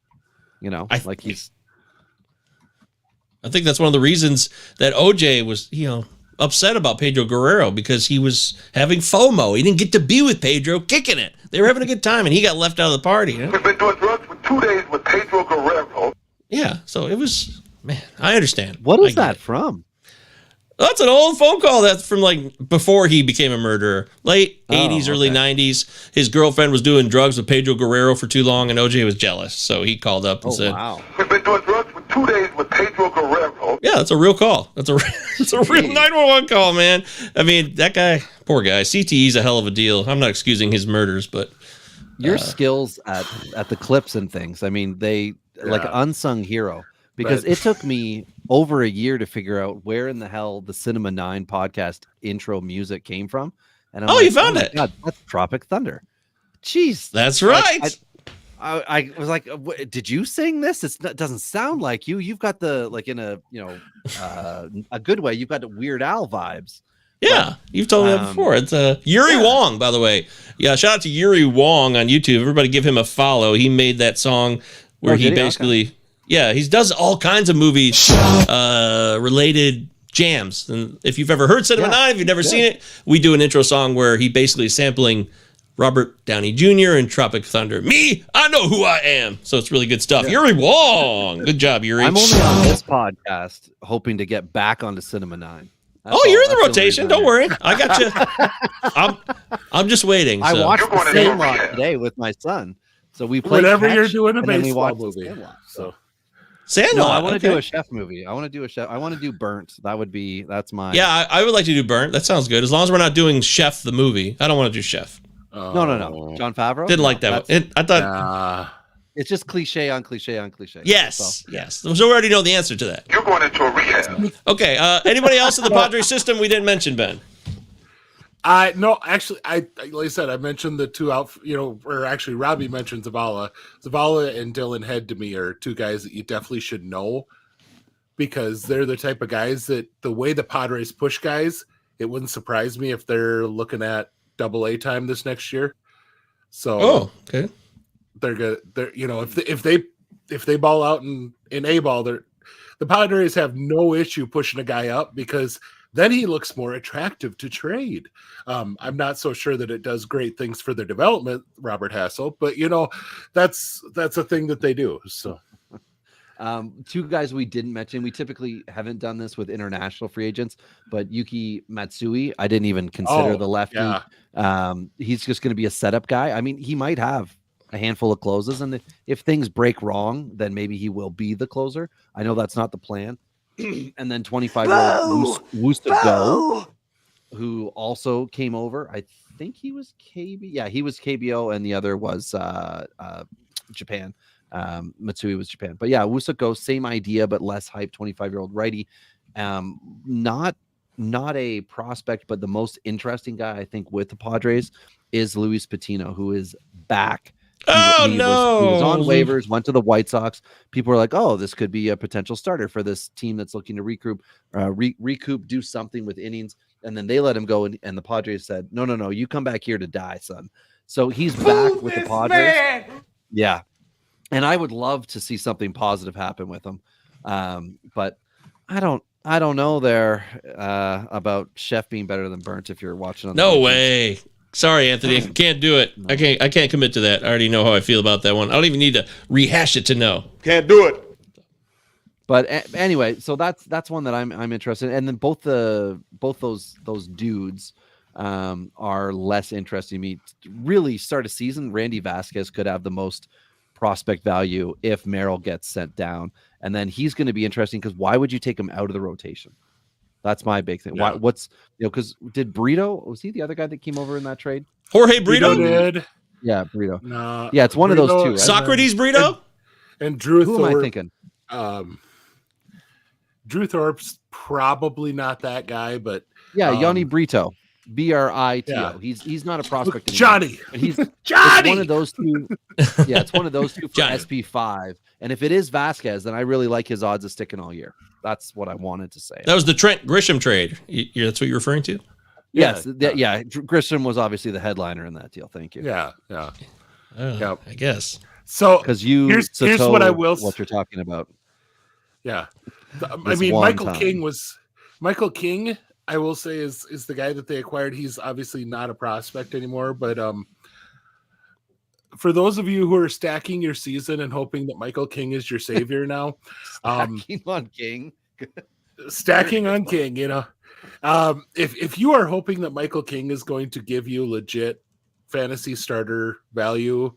I think that's one of the reasons that OJ was, upset about Pedro Guerrero, because he was having FOMO. He didn't get to be with Pedro kicking it. They were having a good time, and he got left out of the party. We've been doing drugs for 2 days with Pedro Guerrero. Yeah, so it was, man, I understand. What is that from? That's an old phone call. That's from like before he became a murderer. Late 80s, early 90s. His girlfriend was doing drugs with Pedro Guerrero for too long, and OJ was jealous. So he called up and said, wow. We've been doing drugs for 2 days with Pedro Guerrero. Yeah, that's a real call. That's a real 911 call, man. I mean, that guy, poor guy. CTE's a hell of a deal. I'm not excusing his murders, but your skills at the clips and things. I mean, they like unsung hero, because it took me over a year to figure out where in the hell the Cinema 9 podcast intro music came from. And you found it. God, that's Tropic Thunder. Jeez. That's right. I was like, did you sing this? It doesn't sound like you. You've got the, like, in a, a good way, you've got the Weird Al vibes. Yeah, you've told me that before. It's Yuri Wong, by the way. Yeah, shout out to Yuri Wong on YouTube. Everybody give him a follow. He made that song where he basically, he does all kinds of movies related jams. And if you've ever heard Cinema 9, if you've never seen it, we do an intro song where he basically is sampling Robert Downey Jr. and Tropic Thunder. Me, I know who I am. So it's really good stuff. Yuri Wong. Good job, Yuri. I'm only on this podcast hoping to get back onto Cinema 9. You're in the rotation. Don't worry. I got you. I'm just waiting. I watched the Sandlot today with my son. So we played whenever you're doing a baseball movie. Sandlot. No, I want to do a chef movie. I want to do Burnt. That's my. Yeah, I would like to do Burnt. That sounds good. As long as we're not doing Chef the movie. I don't want to do Chef. No. John Favreau? Didn't like that one. I thought. It's just cliche on cliche on cliche. Yes. So we already know the answer to that. You're going into a rehab. Okay. Anybody else in the Padres system we didn't mention, Ben? No, actually, like I said, I mentioned the two out, or actually Robbie mentioned Zavala. Zavala and Dylan Head to me are two guys that you definitely should know, because they're the type of guys that the way the Padres push guys, it wouldn't surprise me if they're looking at AA time this next year. So, okay. They're good. They're, if they if they ball out in A ball, the Padres have no issue pushing a guy up because then he looks more attractive to trade. I'm not so sure that it does great things for their development, Robert Hassel, but that's a thing that they do. So. Two guys we didn't mention. We typically haven't done this with international free agents, but Yuki Matsui, I didn't even consider the lefty. Yeah. He's just going to be a setup guy. I mean, he might have a handful of closes, and if things break wrong, then maybe he will be the closer. I know that's not the plan. And then 25-year-old Wustago, who also came over. I think he was KB. Yeah, he was KBO, and the other was Japan. Matsui was Japan. But yeah, Wustago, same idea, but less hype, 25-year-old righty. Not a prospect, but the most interesting guy, I think, with the Padres is Luis Patino, who is back. He was on waivers, went to the White Sox. People were like, oh, this could be a potential starter for this team that's looking to recoup, do something with innings. And then they let him go, and the Padres said, no, you come back here to die, son. So he's back with the Padres. Man. Yeah. And I would love to see something positive happen with him. But I don't know there about Chef being better than Burnt if you're watching on the No way. Sorry, Anthony. I can't do it. No. I can't commit to that. I already know how I feel about that one. I don't even need to rehash it to know. Can't do it. But anyway, so that's one that I'm interested in. And then both those dudes are less interesting to me. Really, start a season, Randy Vasquez could have the most prospect value if Merrill gets sent down. And then he's going to be interesting because why would you take him out of the rotation? That's my big thing. Yeah. Why? Because did Brito, was he the other guy that came over in that trade? Jorge Brito did. Yeah, Brito. No, yeah, it's one Brito, of those two. Right? Socrates Brito? And Drew Who Thorpe. am I thinking? Drew Thorpe's probably not that guy, but yeah, Yoni Brito. Brito. Yeah. He's not a prospect anymore. Johnny. And he's Johnny. It's one of those two. Yeah, it's one of those two for SP5. And if it is Vasquez, then I really like his odds of sticking all year. That's what I wanted to say. That was the Trent Grisham trade. That's what you're referring to? Yes. Yeah. Grisham was obviously the headliner in that deal. Thank you. Yeah. I guess. So because here's what I will. What you're talking about. Yeah. I mean, Michael King, I will say is the guy that they acquired. He's obviously not a prospect anymore, but for those of you who are stacking your season and hoping that Michael King is your savior now, stacking on King, if you are hoping that Michael King is going to give you legit fantasy starter value,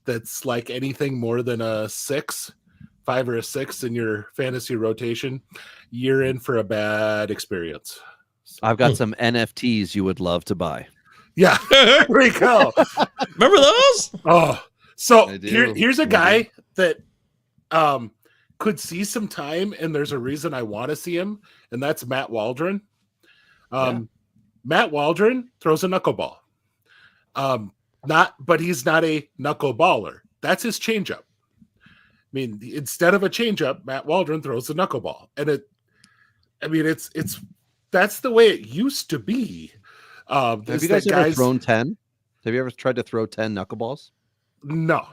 that's like anything more than a 5 or a 6 in your fantasy rotation, you're in for a bad experience. I've got some NFTs you would love to buy. Yeah, there we go. Remember those? Oh, so here's a guy that could see some time, and there's a reason I want to see him, and that's Matt Waldron. Matt Waldron throws a knuckleball. But he's not a knuckleballer. That's his changeup. I mean, instead of a changeup, Matt Waldron throws a knuckleball, and that's the way it used to be. Have you guys ever thrown 10? Have you ever tried to throw 10 knuckleballs? No.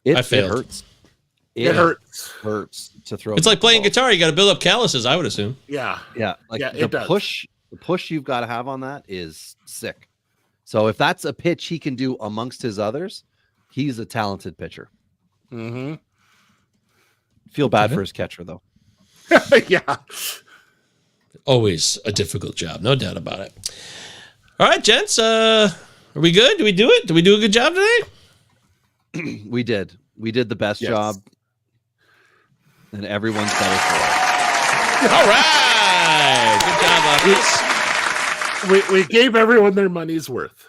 I failed. It hurts. It hurts to throw. It's like playing guitar. You got to build up calluses, I would assume. Yeah. The push you've got to have on that is sick. So if that's a pitch he can do amongst his others, he's a talented pitcher. Mm-hmm. Feel bad for his catcher, though. Yeah. Always a difficult job. No doubt about it. All right, gents. Are we good? Did we do it? Did we do a good job today? We did. We did the best job. And everyone's better for it. All right. Good job, Office. We gave everyone their money's worth.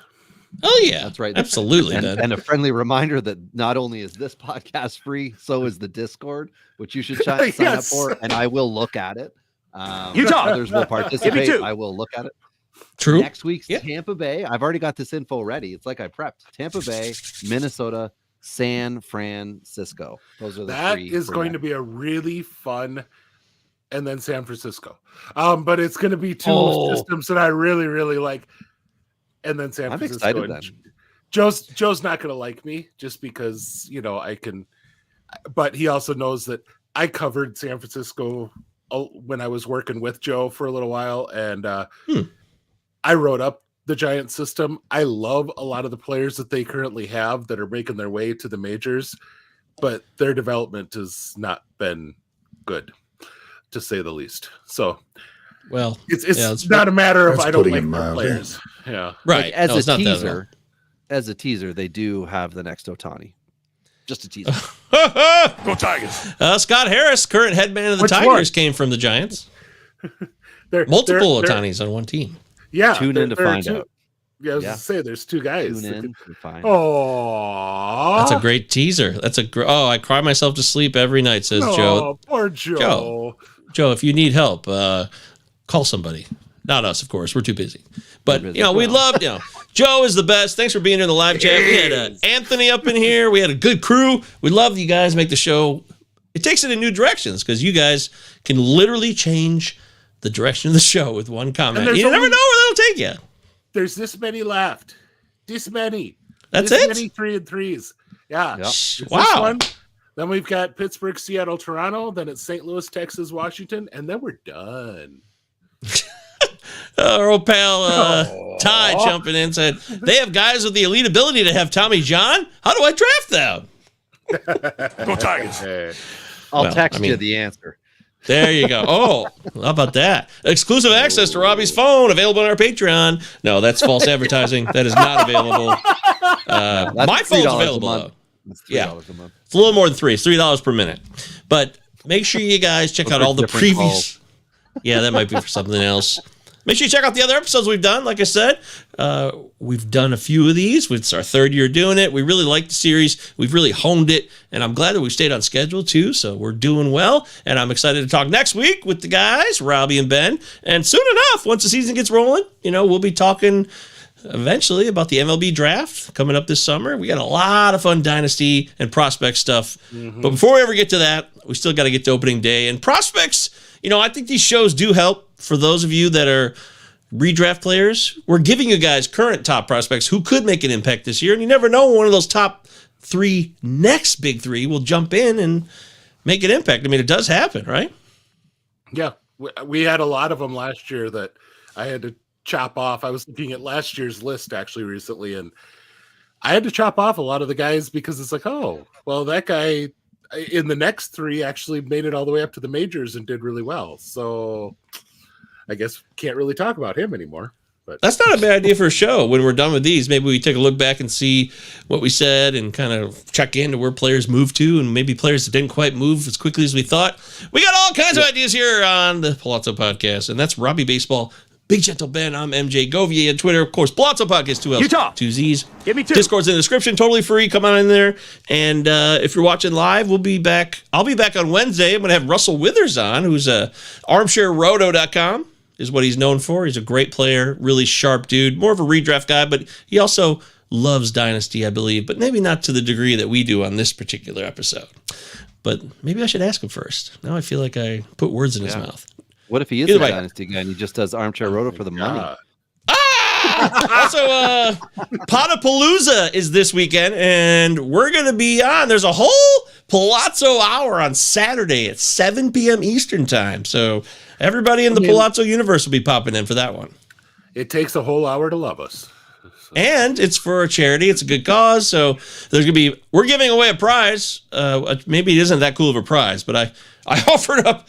Oh, yeah. That's right. Absolutely. And a friendly reminder that not only is this podcast free, so is the Discord, which you should sign up for, and I will look at it. Others will participate. I will look at it. True. Next week's Tampa Bay. I've already got this info ready. It's like I prepped. Tampa Bay, Minnesota, San Francisco. Those are the three. That is going to be a really fun, and then San Francisco. But it's going to be two systems that I really, really like. And then San Francisco. I'm excited then. Joe's not going to like me just because, I can but he also knows that I covered San Francisco when I was working with Joe for a little while, and I wrote up the Giants system. I love a lot of the players that they currently have that are making their way to the majors, but their development has not been good, to say the least. So, well, it's not a matter of I don't putting like it their mildly. players. Yeah, right. As No, it's a not that at all. teaser, they do have the next Ohtani. Just a teaser. Go Tigers. Scott Harris, current headman of the Which Tigers, one? came from the Giants. Multiple Multiple Otanis on one team. Yeah, Tune in to there are find two. out. Yeah, I was gonna say there's two guys. Tune in and find. Oh, That's a great teaser. That's I cry myself to sleep every night, says Joe. Poor Joe. Joe, if you need help, call somebody. Not us, of course. We're too busy. But, we'd love, Joe is the best. Thanks for being here in the live chat. We had Anthony up in here. We had a good crew. We love you guys make the show. It takes it in new directions because you guys can literally change the direction of the show with one comment. You never know where that'll take you. There's this many left. This many. That's this it? many 3 and 3s. Yeah. Yep. There's Wow. this one. Then we've got Pittsburgh, Seattle, Toronto. Then it's St. Louis, Texas, Washington. And then we're done. Our old pal Ty jumping in said, they have guys with the elite ability to have Tommy John. How do I draft them? Go Tigers. I'll Well, text I mean- you the answer. There you go. Oh, how about that? Exclusive access to Robbie's phone available on our Patreon. No, that's false advertising. That is not available. My phone's $3 available, a though. month. It's $3 Yeah. a month. It's a little more than $3. It's $3 per minute. But make sure you guys check out all the different previous. calls. Yeah, that might be for something else. Make sure you check out the other episodes we've done. Like I said, we've done a few of these. It's our third year doing it. We really like the series. We've really honed it, and I'm glad that we stayed on schedule too. So we're doing well, and I'm excited to talk next week with the guys, Robbie and Ben. And soon enough, once the season gets rolling, we'll be talking eventually about the MLB draft coming up this summer. We got a lot of fun dynasty and prospect stuff. But before we ever get to that, we still got to get to opening day. And prospects, I think these shows do help for those of you that are redraft players. We're giving you guys current top prospects who could make an impact this year. And you never know when one of those top 3 next big 3 will jump in and make an impact. I mean, it does happen, right? Yeah. We had a lot of them last year that I had to chop off. I was looking at last year's list actually recently, and I had to chop off a lot of the guys because it's like, oh, well, that guy in the next 3 actually made it all the way up to the majors and did really well. So I guess can't really talk about him anymore. But That's not a bad idea for a show. When we're done with these, maybe we take a look back and see what we said and kind of check into where players moved to and maybe players that didn't quite move as quickly as we thought. We got all kinds of ideas here on the Palazzo Podcast, and that's Robbie Baseball, Big Gentle Ben. I'm MJ Govier on Twitter. Of course, Palazzo Podcast, 2 L's, Utah. 2 Z's. Give me 2. Discord's in the description, totally free. Come on in there. And if you're watching live, we'll be back. I'll be back on Wednesday. I'm going to have Russell Withers on, who's armchairroto.com is what he's known for. He's a great player, really sharp dude, more of a redraft guy, but he also loves Dynasty, I believe, but maybe not to the degree that we do on this particular episode. But maybe I should ask him first. Now I feel like I put words in his mouth. What if he is Either a way. dynasty guy and he just does armchair roto for the money? Also, Potapalooza is this weekend, and we're going to be on. There's a whole Palazzo hour on Saturday at 7 p.m. Eastern time. So everybody in the Palazzo universe will be popping in for that one. it takes a whole hour to love us. And it's for a charity. It's a good cause. So we're giving away a prize. Maybe it isn't that cool of a prize, but I offered up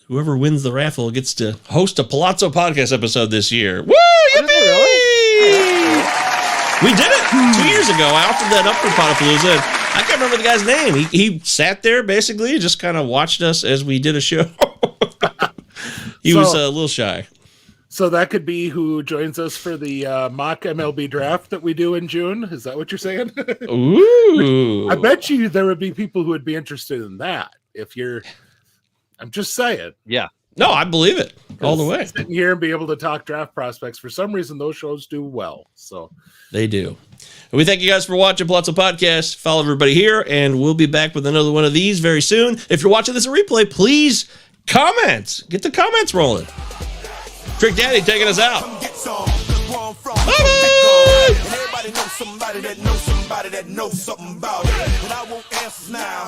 whoever wins the raffle gets to host a Palazzo podcast episode this year. Woo! Yippee! We did it 2 years ago. I offered that up for Potapalooza. I can't remember the guy's name. He sat there basically, just kind of watched us as we did a show. He was a little shy. So that could be who joins us for the mock MLB draft that we do in June. Is that what you're saying? Ooh. I bet you there would be people who would be interested in that. I'm just saying. Yeah. No, I believe it all the way. Sitting here and be able to talk draft prospects. For some reason, those shows do well. So They do. And we thank you guys for watching Palazzo Podcast. Follow everybody here, and we'll be back with another one of these very soon. If you're watching this in replay, please comment. Get the comments rolling. Trick Daddy taking us out. Bye-bye. Everybody knows somebody that knows somebody that knows something about it. And I won't answer now.